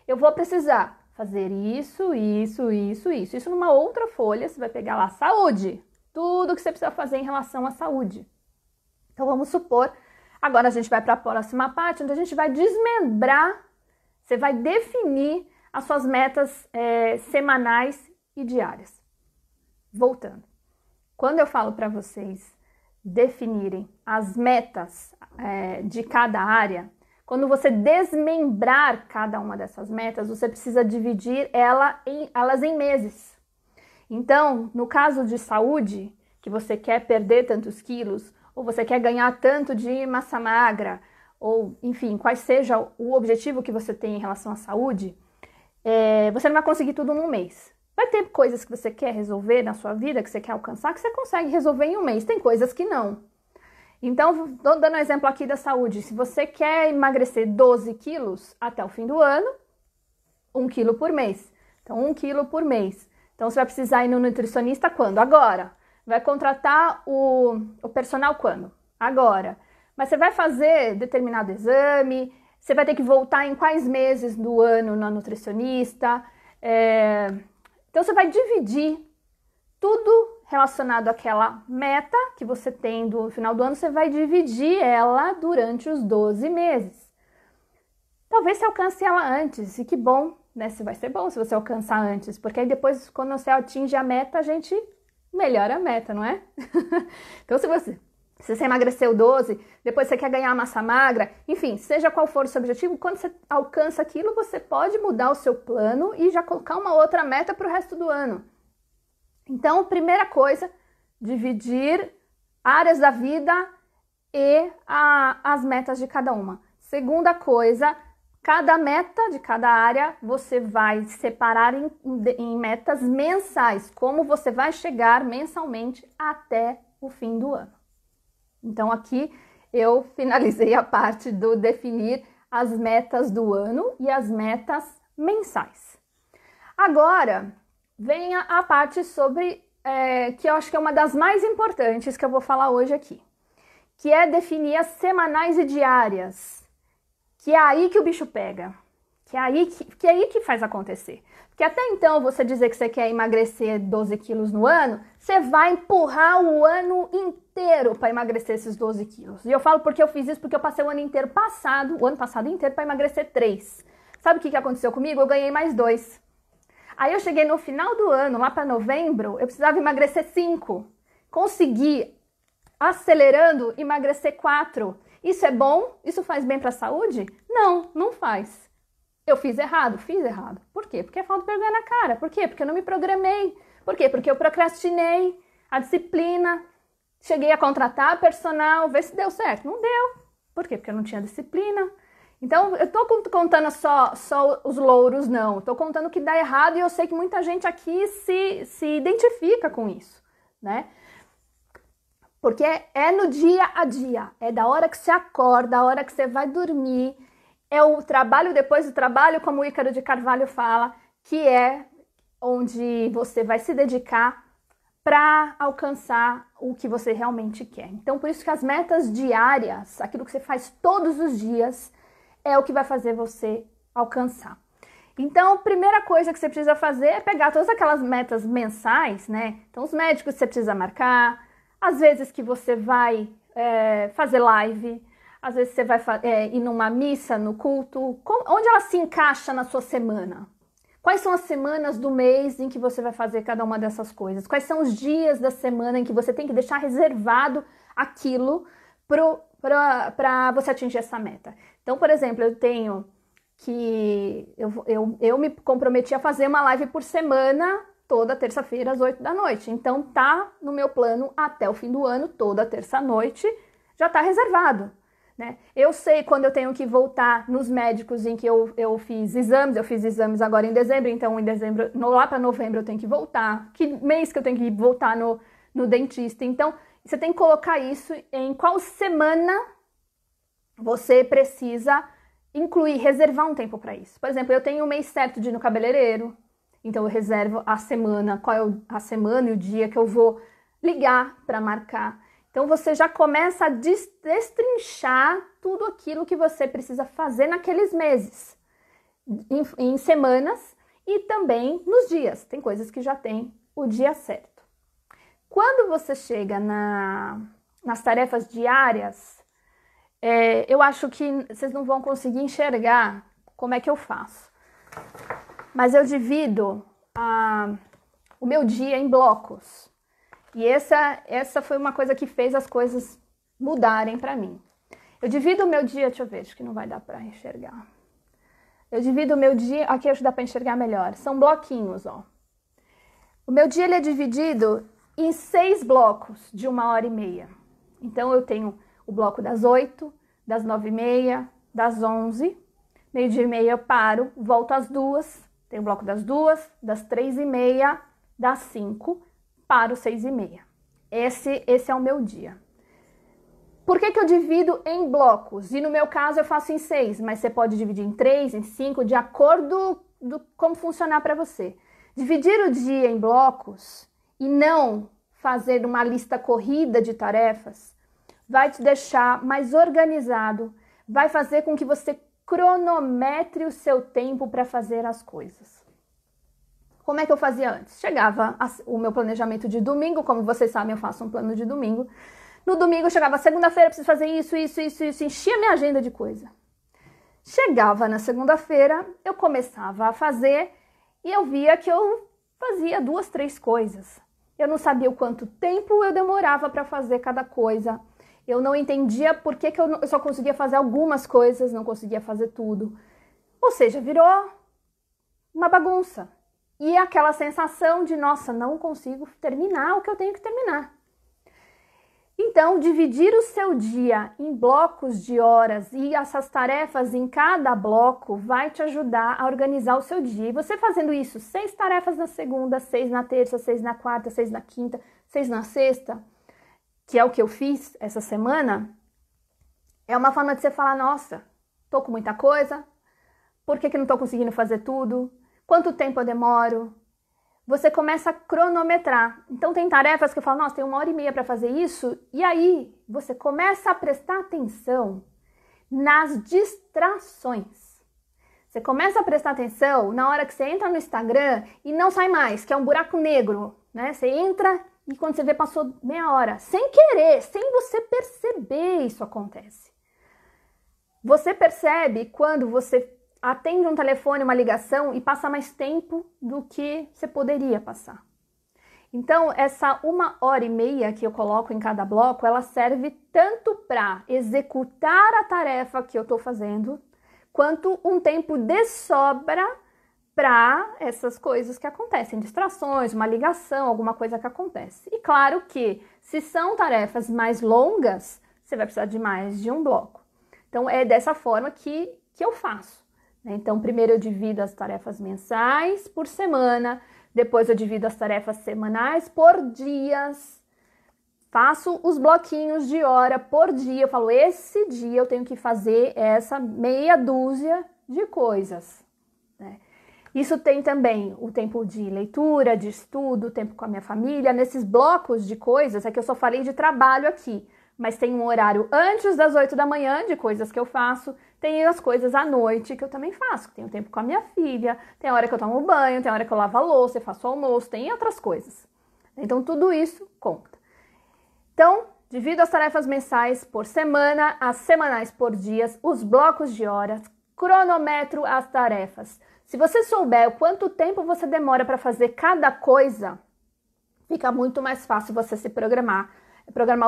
eu vou precisar fazer isso, isso, isso, isso. Isso numa outra folha, você vai pegar lá saúde. Tudo que você precisa fazer em relação à saúde. Então, vamos supor, agora a gente vai para a próxima parte, onde a gente vai desmembrar, você vai definir as suas metas semanais e diárias. Voltando. Quando eu falo para vocês definirem as metas de cada área, quando você desmembrar cada uma dessas metas, você precisa dividir elas em meses. Então, no caso de saúde, que você quer perder tantos quilos, ou você quer ganhar tanto de massa magra, ou enfim, qual seja o objetivo que você tem em relação à saúde, você não vai conseguir tudo num mês. Vai ter coisas que você quer resolver na sua vida, que você quer alcançar, que você consegue resolver em um mês. Tem coisas que não. Então, tô dando um exemplo aqui da saúde. Se você quer emagrecer 12 quilos até o fim do ano, 1 quilo por mês. Então, 1 quilo por mês. Então, você vai precisar ir no nutricionista quando? Agora. Vai contratar o personal quando? Agora. Mas você vai fazer determinado exame, você vai ter que voltar em quais meses do ano na nutricionista. Então, você vai dividir tudo relacionado àquela meta que você tem do final do ano, você vai dividir ela durante os 12 meses. Talvez você alcance ela antes, e que bom, né? Se vai ser bom se você alcançar antes, porque aí depois, quando você atinge a meta, a gente melhora a meta, não é? Então, se você emagreceu 12, depois você quer ganhar massa magra, enfim, seja qual for o seu objetivo, quando você alcança aquilo, você pode mudar o seu plano e já colocar uma outra meta para o resto do ano. Então, primeira coisa, dividir áreas da vida e as metas de cada uma. Segunda coisa, cada meta de cada área você vai separar em metas mensais, como você vai chegar mensalmente até o fim do ano. Então, aqui eu finalizei a parte do definir as metas do ano e as metas mensais. Agora, vem a parte sobre, que eu acho que é uma das mais importantes que eu vou falar hoje aqui, que é definir as semanais e diárias, que é aí que o bicho pega, que é aí que faz acontecer. Porque até então, você dizer que você quer emagrecer 12 quilos no ano, você vai empurrar o ano inteiro para emagrecer esses 12 quilos. E eu falo porque eu fiz isso, porque eu passei o ano passado inteiro para emagrecer 3. Sabe o que aconteceu comigo? Eu ganhei mais 2. Aí eu cheguei no final do ano, lá para novembro, eu precisava emagrecer 5. Consegui, acelerando, emagrecer 4. Isso é bom? Isso faz bem para a saúde? Não, não faz. Eu fiz errado? Fiz errado. Por quê? Porque é falta de vergonha na cara. Por quê? Porque eu não me programei. Por quê? Porque eu procrastinei a disciplina. Cheguei a contratar personal, ver se deu certo. Não deu. Por quê? Porque eu não tinha disciplina. Então, eu tô contando só os louros, não. Tô contando o que dá errado e eu sei que muita gente aqui se identifica com isso, né? Porque é no dia a dia. É da hora que você acorda, da hora que você vai dormir. É o trabalho depois do trabalho, como o Ícaro de Carvalho fala, que é onde você vai se dedicar para alcançar o que você realmente quer. Então, por isso que as metas diárias, aquilo que você faz todos os dias, é o que vai fazer você alcançar. Então, a primeira coisa que você precisa fazer é pegar todas aquelas metas mensais, né? Então, os médicos que você precisa marcar, às vezes que você vai fazer live, às vezes você vai ir numa missa, no culto, onde ela se encaixa na sua semana? Quais são as semanas do mês em que você vai fazer cada uma dessas coisas? Quais são os dias da semana em que você tem que deixar reservado aquilo para você atingir essa meta? Então, por exemplo, eu me comprometi a fazer uma live por semana, toda terça-feira às 8 da noite. Então, tá no meu plano até o fim do ano, toda terça-noite, já tá reservado. Né? Eu sei quando eu tenho que voltar nos médicos em que eu fiz exames agora em dezembro, então em dezembro, lá para novembro eu tenho que voltar, que mês que eu tenho que voltar no dentista. Então, você tem que colocar isso em qual semana você precisa incluir, reservar um tempo para isso. Por exemplo, eu tenho um mês certo de ir no cabeleireiro, então eu reservo a semana, qual é a semana e o dia que eu vou ligar para marcar. Então, você já começa a destrinchar tudo aquilo que você precisa fazer naqueles meses, em semanas e também nos dias. Tem coisas que já tem o dia certo. Quando você chega nas tarefas diárias, eu acho que vocês não vão conseguir enxergar como é que eu faço. Mas eu divido o meu dia em blocos. E essa foi uma coisa que fez as coisas mudarem para mim. Eu divido o meu dia, deixa eu ver, acho que não vai dar para enxergar. Eu divido o meu dia, aqui acho que dá para enxergar melhor. São bloquinhos, ó. O meu dia ele é dividido em 6 blocos de 1h30. Então eu tenho o bloco das 8, das 9h30, das 11, meio-dia e meia eu paro, volto às 2, tem o bloco das 2, das 3h30, das 5, paro 6h30. Esse é o meu dia. Por que eu divido em blocos? E no meu caso eu faço em 6, mas você pode dividir em 3, em 5, de acordo com como funcionar para você. Dividir o dia em blocos e não fazer uma lista corrida de tarefas vai te deixar mais organizado, vai fazer com que você cronometre o seu tempo para fazer as coisas. Como é que eu fazia antes? Chegava o meu planejamento de domingo, como vocês sabem, eu faço um plano de domingo. No domingo, chegava segunda-feira, preciso fazer isso, enchia minha agenda de coisa. Chegava na segunda-feira, eu começava a fazer e eu via que eu fazia 2, 3 coisas. Eu não sabia o quanto tempo eu demorava para fazer cada coisa. Eu não entendia por que eu só conseguia fazer algumas coisas, não conseguia fazer tudo. Ou seja, virou uma bagunça. E aquela sensação de, nossa, não consigo terminar o que eu tenho que terminar. Então, dividir o seu dia em blocos de horas e essas tarefas em cada bloco vai te ajudar a organizar o seu dia. E você fazendo isso, 6 tarefas na segunda, 6 na terça, 6 na quarta, 6 na quinta, 6 na sexta, que é o que eu fiz essa semana, é uma forma de você falar, nossa, tô com muita coisa, por que não tô conseguindo fazer tudo? Quanto tempo eu demoro? Você começa a cronometrar. Então tem tarefas que eu falo, nossa, tem 1h30 para fazer isso, e aí você começa a prestar atenção nas distrações. Você começa a prestar atenção na hora que você entra no Instagram e não sai mais, que é um buraco negro, né? Você entra e quando você vê passou meia hora, sem querer, sem você perceber, isso acontece. Você percebe quando você atende um telefone, uma ligação e passa mais tempo do que você poderia passar. Então, essa 1h30 que eu coloco em cada bloco, ela serve tanto para executar a tarefa que eu estou fazendo, quanto um tempo de sobra para essas coisas que acontecem, distrações, uma ligação, alguma coisa que acontece. E claro que, se são tarefas mais longas, você vai precisar de mais de um bloco. Então, é dessa forma que eu faço. Então, primeiro eu divido as tarefas mensais por semana, depois eu divido as tarefas semanais por dias, faço os bloquinhos de hora por dia, eu falo, esse dia eu tenho que fazer essa meia dúzia de coisas, né? Isso tem também o tempo de leitura, de estudo, o tempo com a minha família, nesses blocos de coisas, é que eu só falei de trabalho aqui, mas tem um horário antes das 8 da manhã de coisas que eu faço, tem as coisas à noite que eu também faço, tenho tempo com a minha filha, tem a hora que eu tomo banho, tem a hora que eu lavo a louça, eu faço almoço, tem outras coisas. Então, tudo isso conta. Então, divido as tarefas mensais por semana, as semanais por dias, os blocos de horas, cronometro as tarefas. Se você souber o quanto tempo você demora para fazer cada coisa, fica muito mais fácil você se programar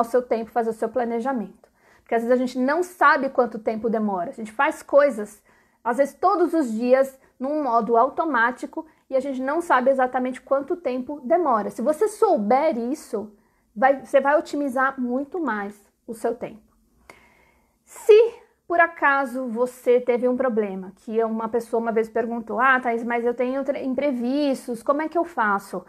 o seu tempo, fazer o seu planejamento. Porque às vezes a gente não sabe quanto tempo demora. A gente faz coisas, às vezes todos os dias, num modo automático e a gente não sabe exatamente quanto tempo demora. Se você souber isso, você vai otimizar muito mais o seu tempo. Se por acaso você teve um problema, que uma pessoa uma vez perguntou, Thaís, mas eu tenho imprevistos, como é que eu faço?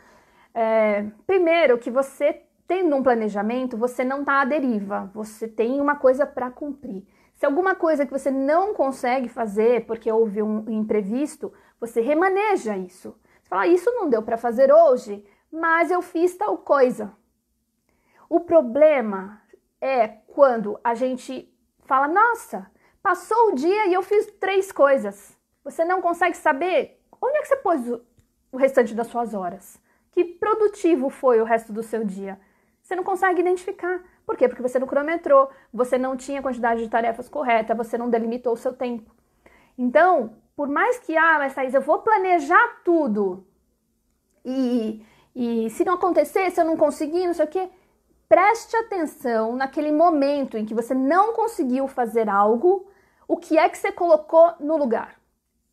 Primeiro que você tendo um planejamento, você não está à deriva, você tem uma coisa para cumprir. Se alguma coisa que você não consegue fazer porque houve um imprevisto, você remaneja isso. Você fala, isso não deu para fazer hoje, mas eu fiz tal coisa. O problema é quando a gente fala, nossa, passou o dia e eu fiz 3 coisas. Você não consegue saber onde é que você pôs o restante das suas horas. Que produtivo foi o resto do seu dia. Você não consegue identificar. Por quê? Porque você não cronometrou, você não tinha a quantidade de tarefas correta, você não delimitou o seu tempo. Então, por mais que, mas Thaís, eu vou planejar tudo e se não acontecer, se eu não conseguir, não sei o quê, preste atenção naquele momento em que você não conseguiu fazer algo, o que é que você colocou no lugar.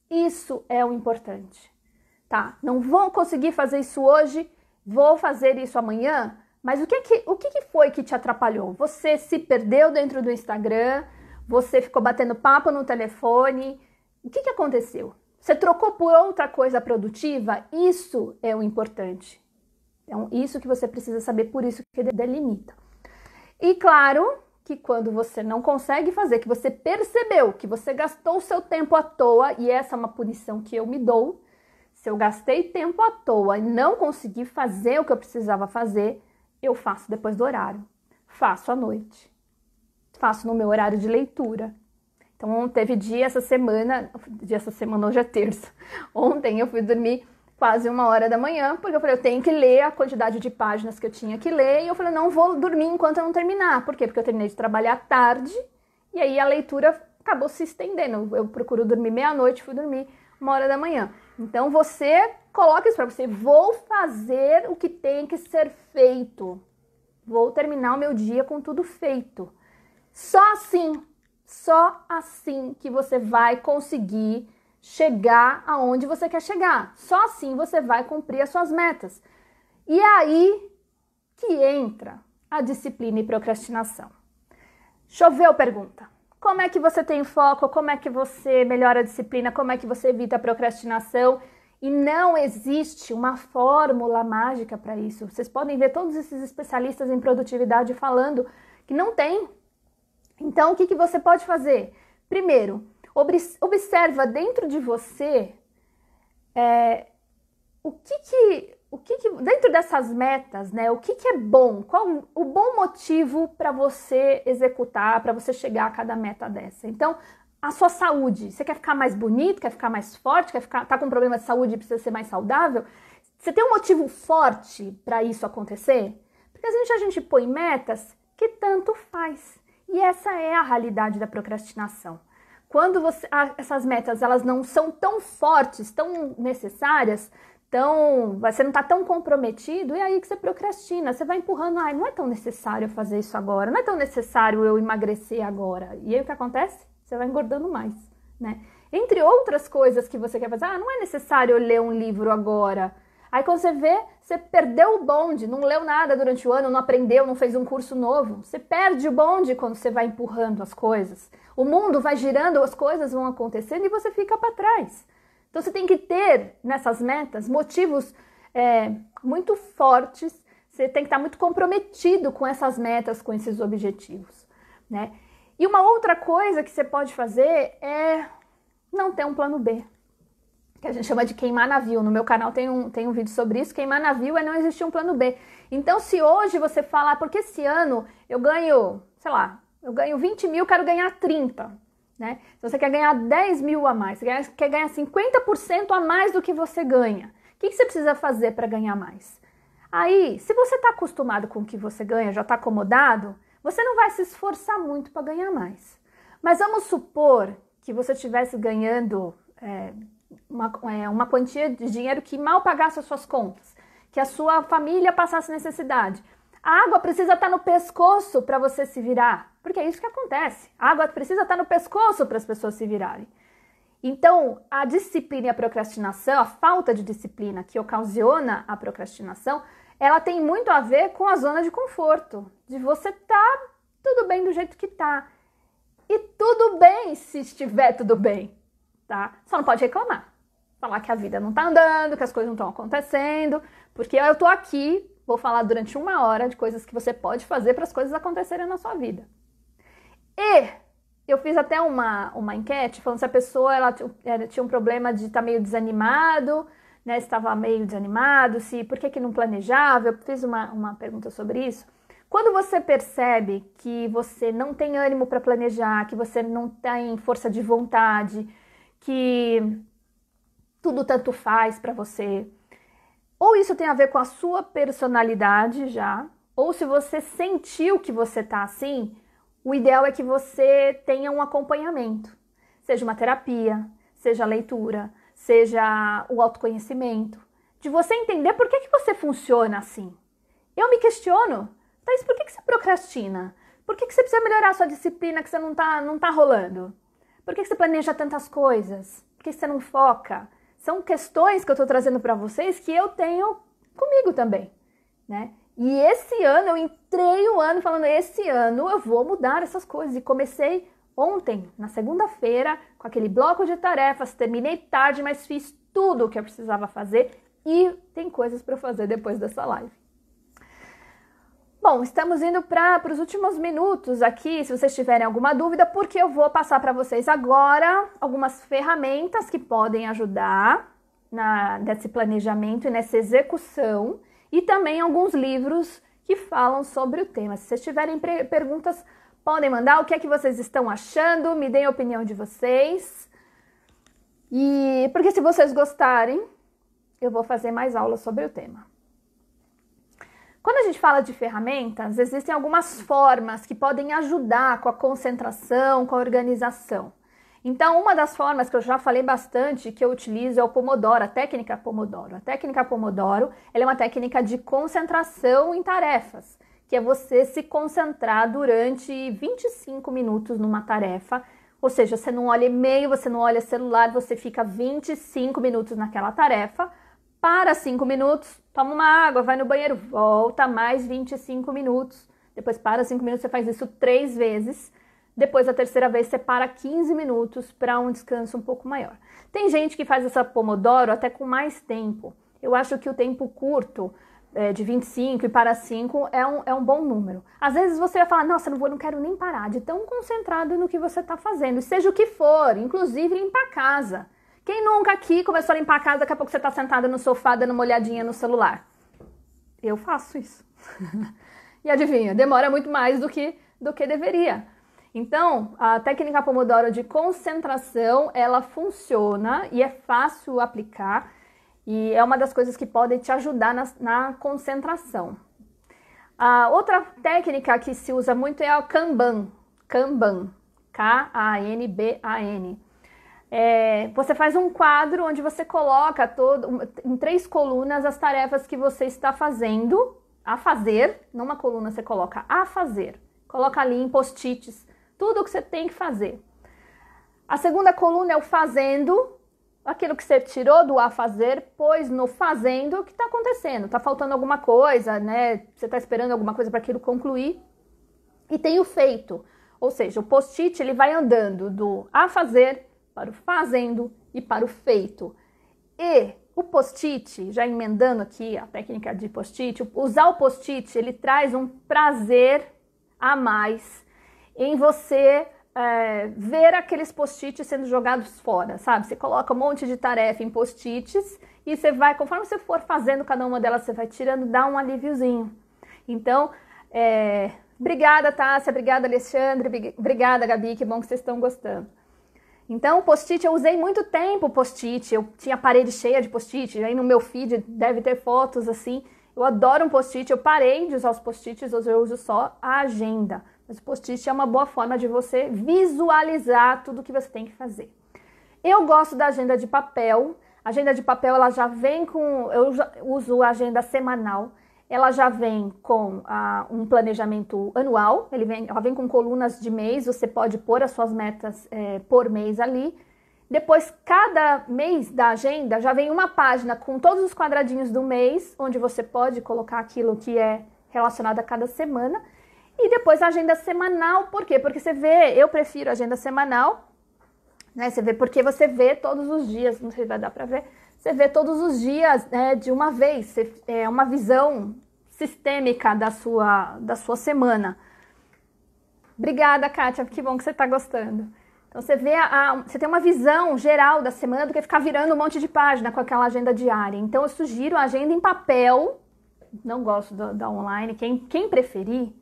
Isso é o importante, tá? Não vou conseguir fazer isso hoje, vou fazer isso amanhã. Mas o que foi que te atrapalhou? Você se perdeu dentro do Instagram? Você ficou batendo papo no telefone? O que aconteceu? Você trocou por outra coisa produtiva? Isso é o importante. Então, isso que você precisa saber, por isso que delimita. E claro que quando você não consegue fazer, que você percebeu que você gastou o seu tempo à toa, e essa é uma punição que eu me dou, se eu gastei tempo à toa e não consegui fazer o que eu precisava fazer, eu faço depois do horário, faço à noite, faço no meu horário de leitura. Então teve essa semana hoje é terça, ontem eu fui dormir quase 1h da manhã, porque eu falei, eu tenho que ler a quantidade de páginas que eu tinha que ler, e eu falei, não vou dormir enquanto eu não terminar. Por quê? Porque eu terminei de trabalhar tarde, e aí a leitura acabou se estendendo. Eu procuro dormir meia-noite, fui dormir 1h da manhã. Então você coloca isso para você, vou fazer o que tem que ser feito. Vou terminar o meu dia com tudo feito. Só assim que você vai conseguir chegar aonde você quer chegar. Só assim você vai cumprir as suas metas. E aí que entra a disciplina e procrastinação. Choveu pergunta. Como é que você tem foco? Como é que você melhora a disciplina? Como é que você evita a procrastinação? E não existe uma fórmula mágica para isso. Vocês podem ver todos esses especialistas em produtividade falando que não tem. Então, o que você pode fazer? Primeiro, observa dentro de você dentro dessas metas, né? O que é bom? Qual o bom motivo para você executar, para você chegar a cada meta dessa? Então, a sua saúde. Você quer ficar mais bonito, quer ficar mais forte, tá com problema de saúde e precisa ser mais saudável? Você tem um motivo forte para isso acontecer? Porque às vezes a gente põe metas que tanto faz. E essa é a realidade da procrastinação. Quando essas metas elas não são tão fortes, tão necessárias, você não está tão comprometido, é aí que você procrastina. Você vai empurrando, não é tão necessário fazer isso agora, não é tão necessário eu emagrecer agora. E aí o que acontece? Você vai engordando mais, né? Entre outras coisas que você quer fazer, não é necessário eu ler um livro agora. Aí quando você vê, você perdeu o bonde, não leu nada durante o ano, não aprendeu, não fez um curso novo. Você perde o bonde quando você vai empurrando as coisas. O mundo vai girando, as coisas vão acontecendo e você fica para trás. Então você tem que ter nessas metas motivos muito fortes, você tem que estar muito comprometido com essas metas, com esses objetivos, né? E uma outra coisa que você pode fazer é não ter um plano B, que a gente chama de queimar navio. No meu canal tem um vídeo sobre isso. Queimar navio é não existir um plano B. Então, se hoje você falar, porque esse ano eu ganho, eu ganho 20 mil, quero ganhar 30, né? Então, você quer ganhar 10 mil a mais, você quer ganhar 50% a mais do que você ganha. O que você precisa fazer para ganhar mais? Aí, se você está acostumado com o que você ganha, já está acomodado, você não vai se esforçar muito para ganhar mais. Mas vamos supor que você estivesse ganhando uma quantia de dinheiro que mal pagasse as suas contas, que a sua família passasse necessidade. A água precisa estar no pescoço para você se virar, porque é isso que acontece. A água precisa estar no pescoço para as pessoas se virarem. Então, a disciplina e a procrastinação, a falta de disciplina que ocasiona a procrastinação, ela tem muito a ver com a zona de conforto, de você tá tudo bem do jeito que tá. E tudo bem se estiver tudo bem, tá? Só não pode reclamar. Falar que a vida não tá andando, que as coisas não estão acontecendo, porque eu tô aqui, vou falar durante 1h de coisas que você pode fazer para as coisas acontecerem na sua vida. E eu fiz até uma enquete falando se a pessoa ela tinha um problema de estar meio desanimado, né? Estava meio desanimado, por que não planejava? Eu fiz uma pergunta sobre isso. Quando você percebe que você não tem ânimo para planejar, que você não tem força de vontade, que tudo tanto faz para você, ou isso tem a ver com a sua personalidade já, ou se você sentiu que você tá assim, o ideal é que você tenha um acompanhamento, seja uma terapia, seja a leitura, seja o autoconhecimento, de você entender por que você funciona assim. Eu me questiono, Thaís, por que você procrastina? Por que você precisa melhorar a sua disciplina que você não tá rolando? Por que você planeja tantas coisas? Por que você não foca? São questões que eu tô trazendo para vocês que eu tenho comigo também, né? E esse ano, eu entrei o ano falando, esse ano eu vou mudar essas coisas. E comecei ontem, na segunda-feira, com aquele bloco de tarefas, terminei tarde, mas fiz tudo o que eu precisava fazer e tem coisas para fazer depois dessa live. Bom, estamos indo para os últimos minutos aqui, se vocês tiverem alguma dúvida, porque eu vou passar para vocês agora algumas ferramentas que podem ajudar nesse planejamento e nessa execução, e também alguns livros que falam sobre o tema. Se vocês tiverem perguntas, podem mandar o que é que vocês estão achando, me deem a opinião de vocês. E porque se vocês gostarem, eu vou fazer mais aulas sobre o tema. Quando a gente fala de ferramentas, existem algumas formas que podem ajudar com a concentração, com a organização. Então, uma das formas que eu já falei bastante, que eu utilizo, é o Pomodoro, a técnica Pomodoro. A técnica Pomodoro, ela é uma técnica de concentração em tarefas, que é você se concentrar durante 25 minutos numa tarefa, ou seja, você não olha e-mail, você não olha celular, você fica 25 minutos naquela tarefa, para 5 minutos, toma uma água, vai no banheiro, volta mais 25 minutos. Depois para 5 minutos, você faz isso 3 vezes. Depois, a terceira vez, você para 15 minutos para um descanso um pouco maior. Tem gente que faz essa Pomodoro até com mais tempo. Eu acho que o tempo curto, de 25 e para 5, é um bom número. Às vezes você vai falar, nossa, não quero nem parar, de tão concentrado no que você está fazendo. Seja o que for, inclusive limpar a casa. Quem nunca aqui começou a limpar a casa, daqui a pouco você está sentada no sofá dando uma olhadinha no celular? Eu faço isso. E adivinha, demora muito mais do que deveria. Então, a técnica Pomodoro de concentração, ela funciona e é fácil aplicar. E é uma das coisas que podem te ajudar na concentração. A outra técnica que se usa muito é o Kanban. Kanban. K-A-N-B-A-N. Você faz um quadro onde você coloca em 3 colunas as tarefas que você está fazendo, a fazer, numa coluna você coloca a fazer, coloca ali em post-its tudo o que você tem que fazer. A segunda coluna é o fazendo, aquilo que você tirou do a fazer, pôs no fazendo, o que está acontecendo, está faltando alguma coisa, né? Você está esperando alguma coisa para aquilo concluir. E tem o feito, ou seja, o post-it ele vai andando do a fazer para o fazendo e para o feito. E o post-it, já emendando aqui a técnica de post-it, usar o post-it, ele traz um prazer a mais em você ver aqueles post-its sendo jogados fora, sabe? Você coloca um monte de tarefa em post-its e você vai, conforme você for fazendo cada uma delas, você vai tirando, dá um alíviozinho. Então, obrigada, Tássia, obrigada, Alexandre, obrigada, Gabi, que bom que vocês estão gostando. Então, o post-it, eu usei muito tempo o post-it, eu tinha a parede cheia de post-it, aí no meu feed deve ter fotos assim, eu adoro um post-it, eu parei de usar os post-its, hoje eu uso só a agenda, mas o post-it é uma boa forma de você visualizar tudo que você tem que fazer. Eu gosto da agenda de papel, a agenda de papel ela já vem eu já uso a agenda semanal, ela já vem com um planejamento anual, ela vem com colunas de mês, você pode pôr as suas metas por mês ali. Depois, cada mês da agenda já vem uma página com todos os quadradinhos do mês, onde você pode colocar aquilo que é relacionado a cada semana. E depois a agenda semanal, por quê? Porque você vê, eu prefiro a agenda semanal, né? Você vê, porque você vê todos os dias, não sei se vai dar para ver, você vê todos os dias de uma vez, é uma visão sistêmica da sua semana. Obrigada, Kátia, que bom que você está gostando. Então você vê, você tem uma visão geral da semana do que ficar virando um monte de página com aquela agenda diária. Então eu sugiro a agenda em papel, não gosto da online, quem preferir,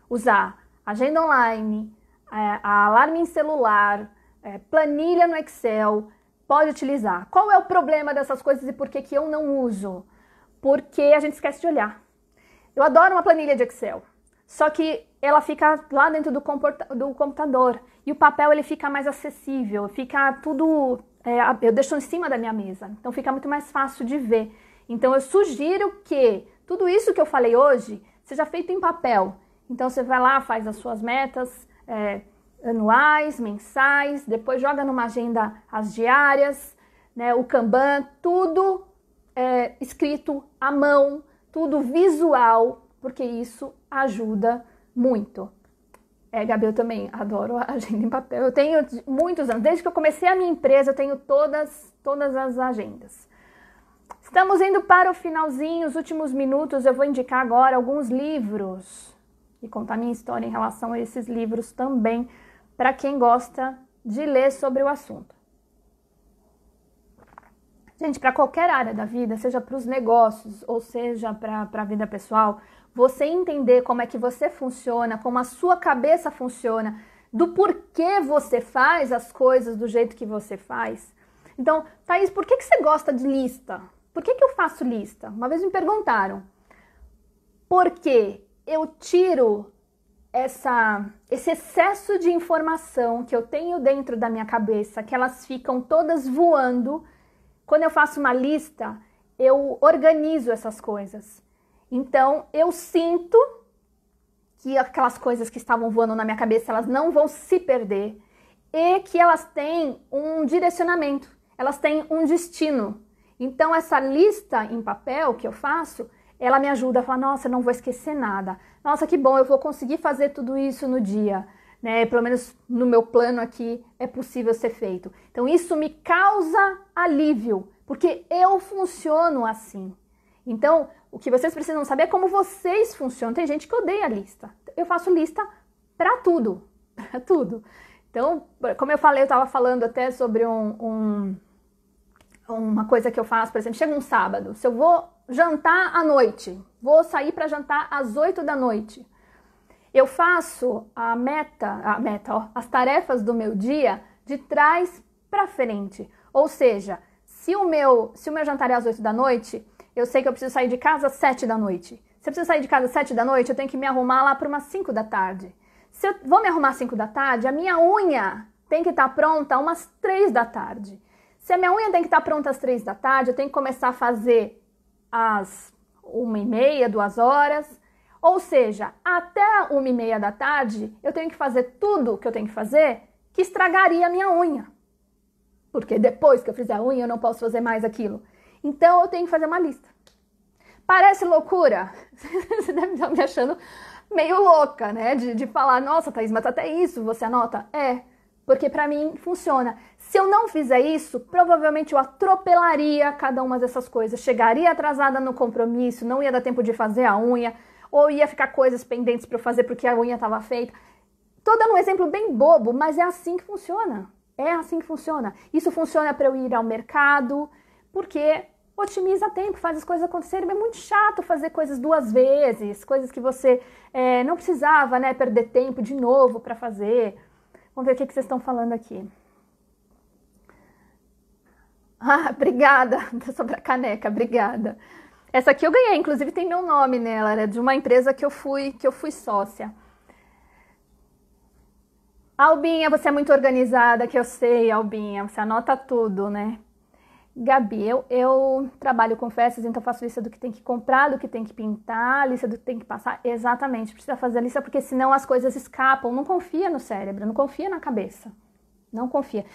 usar agenda online, a alarme em celular, planilha no Excel, pode utilizar. Qual é o problema dessas coisas e por que eu não uso? Porque a gente esquece de olhar. Eu adoro uma planilha de Excel, só que ela fica lá dentro do computador e o papel ele fica mais acessível, fica tudo, eu deixo em cima da minha mesa, então fica muito mais fácil de ver. Então eu sugiro que tudo isso que eu falei hoje seja feito em papel. Então você vai lá, faz as suas metas anuais, mensais, depois joga numa agenda as diárias, né, o Kanban, tudo escrito à mão, tudo visual, porque isso ajuda muito. Gabi, eu também adoro a agenda em papel. Eu tenho muitos anos, desde que eu comecei a minha empresa, eu tenho todas as agendas. Estamos indo para o finalzinho, os últimos minutos. Eu vou indicar agora alguns livros e contar minha história em relação a esses livros também, para quem gosta de ler sobre o assunto. Gente, para qualquer área da vida, seja para os negócios ou seja para a vida pessoal, você entender como é que você funciona, como a sua cabeça funciona, do porquê você faz as coisas do jeito que você faz. Então, Thaís, por que você gosta de lista? Por que eu faço lista? Uma vez me perguntaram. Porque eu tiro esse excesso de informação que eu tenho dentro da minha cabeça, que elas ficam todas voando. Quando eu faço uma lista, eu organizo essas coisas. Então, eu sinto que aquelas coisas que estavam voando na minha cabeça, elas não vão se perder e que elas têm um direcionamento, elas têm um destino. Então, essa lista em papel que eu faço, ela me ajuda a falar, nossa, eu não vou esquecer nada. Nossa, que bom, eu vou conseguir fazer tudo isso no dia. Né? Pelo menos no meu plano aqui é possível ser feito. Então, isso me causa alívio, porque eu funciono assim. Então, o que vocês precisam saber é como vocês funcionam. Tem gente que odeia lista. Eu faço lista para tudo, para tudo. Então, como eu falei, eu estava falando até sobre uma coisa que eu faço, por exemplo, chega um sábado, se eu vou jantar à noite, vou sair para jantar às 8 da noite, eu faço as tarefas do meu dia de trás para frente. Ou seja, se o meu jantar é às 8 da noite, eu sei que eu preciso sair de casa às 7 da noite. Se eu preciso sair de casa às 7 da noite, eu tenho que me arrumar lá para umas 5 da tarde. Se eu vou me arrumar às 5 da tarde, a minha unha tem que estar pronta umas 3 da tarde. Se a minha unha tem que estar pronta às 3 da tarde, eu tenho que começar a fazer às 1h30, 2 horas. Ou seja, até 1h30 da tarde, eu tenho que fazer tudo que eu tenho que fazer que estragaria a minha unha. Porque depois que eu fizer a unha, eu não posso fazer mais aquilo. Então, eu tenho que fazer uma lista. Parece loucura? Você deve estar me achando meio louca, né? De falar, nossa, Thaís, mas até isso você anota? É, porque pra mim funciona. Se eu não fizer isso, provavelmente eu atropelaria cada uma dessas coisas. Chegaria atrasada no compromisso, não ia dar tempo de fazer a unha, ou ia ficar coisas pendentes para eu fazer porque a unha estava feita. Tô dando um exemplo bem bobo, mas é assim que funciona. É assim que funciona. Isso funciona para eu ir ao mercado, porque otimiza tempo, faz as coisas acontecerem. É muito chato fazer coisas 2 vezes, coisas que você não precisava, né, perder tempo de novo para fazer. Vamos ver o que vocês estão falando aqui. Ah, obrigada. Sobre a caneca, obrigada. Essa aqui eu ganhei, inclusive tem meu nome nela, era de uma empresa que eu fui sócia. Albinha, você é muito organizada, que eu sei, Albinha, você anota tudo, né? Gabi, eu trabalho com festas, então faço lista do que tem que comprar, do que tem que pintar, lista do que tem que passar. Exatamente, precisa fazer a lista porque senão as coisas escapam. Não confia no cérebro, não confia na cabeça. Não confia.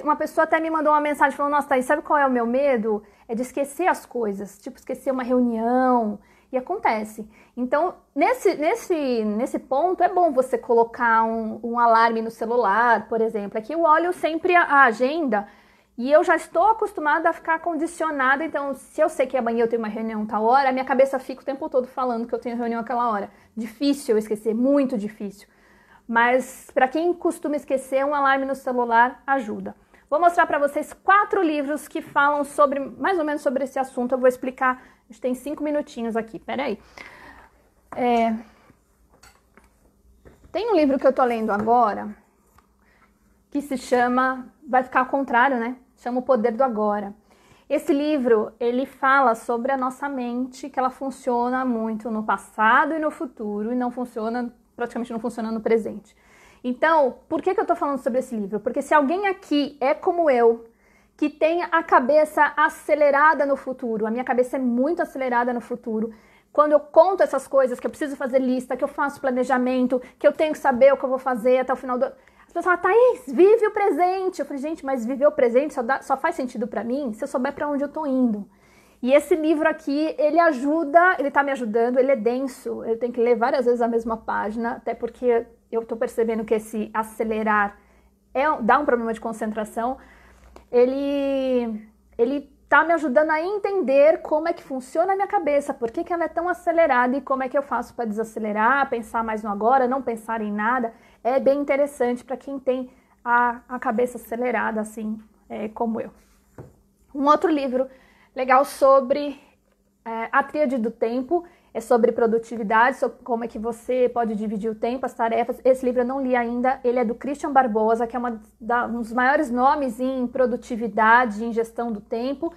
Uma pessoa até me mandou uma mensagem falando, nossa, Thaís, sabe qual é o meu medo? É de esquecer as coisas, tipo esquecer uma reunião, e acontece. Então, nesse ponto, é bom você colocar um alarme no celular, por exemplo. Aqui eu olho sempre a agenda e eu já estou acostumada a ficar condicionada, então se eu sei que amanhã eu tenho uma reunião tal hora, a minha cabeça fica o tempo todo falando que eu tenho reunião aquela hora. Difícil eu esquecer, muito difícil. Mas para quem costuma esquecer, um alarme no celular ajuda. Vou mostrar para vocês 4 livros que falam sobre, mais ou menos sobre esse assunto. Eu vou explicar, a gente tem 5 minutinhos aqui, peraí. Tem um livro que eu tô lendo agora, que se chama, vai ficar ao contrário, né? Chama O Poder do Agora. Esse livro, ele fala sobre a nossa mente, que ela funciona muito no passado e no futuro, e não funciona, praticamente não funciona no presente. Então, por que eu tô falando sobre esse livro? Porque se alguém aqui é como eu, que tem a cabeça acelerada no futuro, a minha cabeça é muito acelerada no futuro, quando eu conto essas coisas, que eu preciso fazer lista, que eu faço planejamento, que eu tenho que saber o que eu vou fazer até o final do... As pessoas falam, Thaís, vive o presente. Eu falei, gente, mas viver o presente só faz sentido pra mim se eu souber pra onde eu tô indo. E esse livro aqui, ele ajuda, ele tá me ajudando, ele é denso, eu tenho que ler várias vezes a mesma página, até porque eu tô percebendo que esse acelerar dá um problema de concentração. Ele tá me ajudando a entender como é que funciona a minha cabeça, por que ela é tão acelerada e como é que eu faço para desacelerar, pensar mais no agora, não pensar em nada. É bem interessante para quem tem a cabeça acelerada, assim, como eu. Um outro livro legal sobre a tríade do tempo, é sobre produtividade, sobre como é que você pode dividir o tempo, as tarefas. Esse livro eu não li ainda, ele é do Christian Barbosa, que é um dos maiores nomes em produtividade, em gestão do tempo,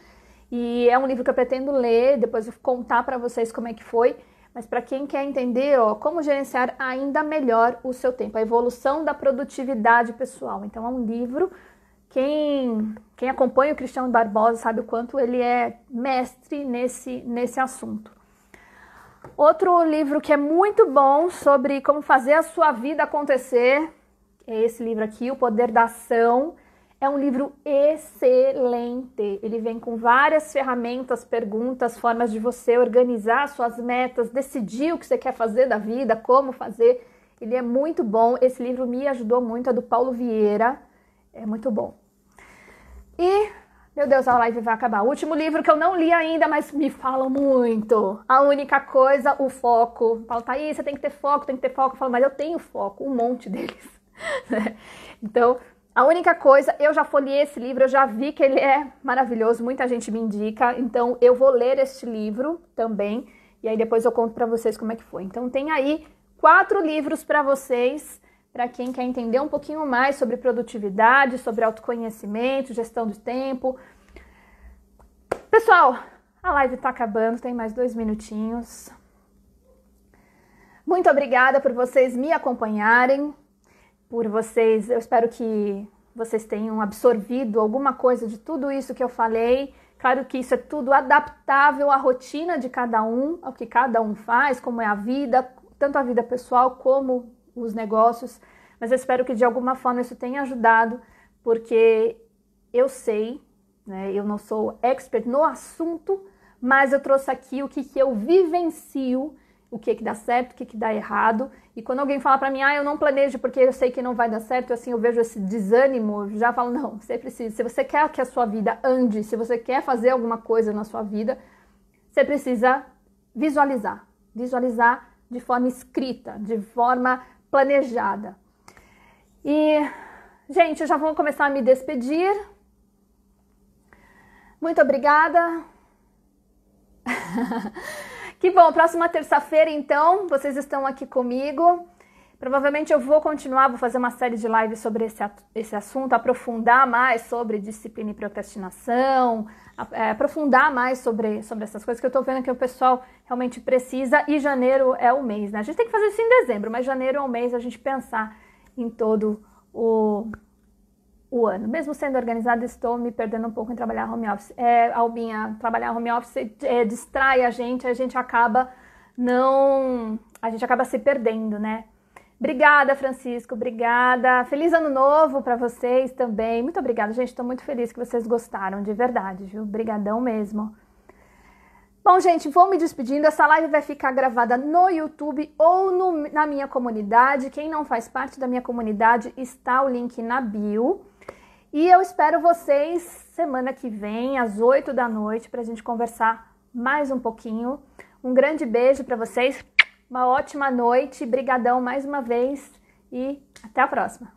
e é um livro que eu pretendo ler, depois eu vou contar para vocês como é que foi, mas para quem quer entender como gerenciar ainda melhor o seu tempo, a evolução da produtividade pessoal. Então é um livro, quem acompanha o Christian Barbosa sabe o quanto ele é mestre nesse assunto. Outro livro que é muito bom sobre como fazer a sua vida acontecer é esse livro aqui, O Poder da Ação. É um livro excelente. Ele vem com várias ferramentas, perguntas, formas de você organizar suas metas, decidir o que você quer fazer da vida, como fazer. Ele é muito bom. Esse livro me ajudou muito, é do Paulo Vieira. É muito bom. E, meu Deus, a live vai acabar. O último livro que eu não li ainda, mas me falam muito. A Única Coisa, o Foco. Paulo, tá aí, você tem que ter foco, tem que ter foco. Eu falo, mas eu tenho foco, um monte deles. Então, A Única Coisa, eu já folhei esse livro, eu já vi que ele é maravilhoso, muita gente me indica. Então, eu vou ler este livro também. E aí depois eu conto pra vocês como é que foi. Então, tem aí 4 livros pra vocês, para quem quer entender um pouquinho mais sobre produtividade, sobre autoconhecimento, gestão do tempo. Pessoal, a live está acabando, tem mais 2 minutinhos. Muito obrigada por vocês me acompanharem, eu espero que vocês tenham absorvido alguma coisa de tudo isso que eu falei. Claro que isso é tudo adaptável à rotina de cada um, ao que cada um faz, como é a vida, tanto a vida pessoal como os negócios, mas eu espero que de alguma forma isso tenha ajudado, porque eu sei, né, eu não sou expert no assunto, mas eu trouxe aqui o que eu vivencio, o que dá certo, o que dá errado, e quando alguém fala pra mim, eu não planejo porque eu sei que não vai dar certo, assim eu vejo esse desânimo, eu já falo, não, você precisa, se você quer que a sua vida ande, se você quer fazer alguma coisa na sua vida, você precisa visualizar de forma escrita, de forma planejada. E, gente, eu já vou começar a me despedir. Muito obrigada. Que bom, próxima terça-feira, então, vocês estão aqui comigo. Provavelmente eu vou continuar, vou fazer uma série de lives sobre esse assunto, aprofundar mais sobre disciplina e procrastinação, aprofundar mais sobre essas coisas que eu tô vendo que o pessoal realmente precisa, e janeiro é o mês, né? A gente tem que fazer isso em dezembro, mas janeiro é o mês a gente pensar em todo o ano. Mesmo sendo organizada, estou me perdendo um pouco em trabalhar home office. Albinha, trabalhar home office distrai a gente acaba se perdendo, né? Obrigada, Francisco, obrigada. Feliz ano novo para vocês também. Muito obrigada, gente. Estou muito feliz que vocês gostaram, de verdade, viu? Obrigadão mesmo. Bom, gente, vou me despedindo. Essa live vai ficar gravada no YouTube ou na minha comunidade. Quem não faz parte da minha comunidade, está o link na bio. E eu espero vocês semana que vem, às 8 da noite, para a gente conversar mais um pouquinho. Um grande beijo para vocês. Uma ótima noite, brigadão mais uma vez e até a próxima.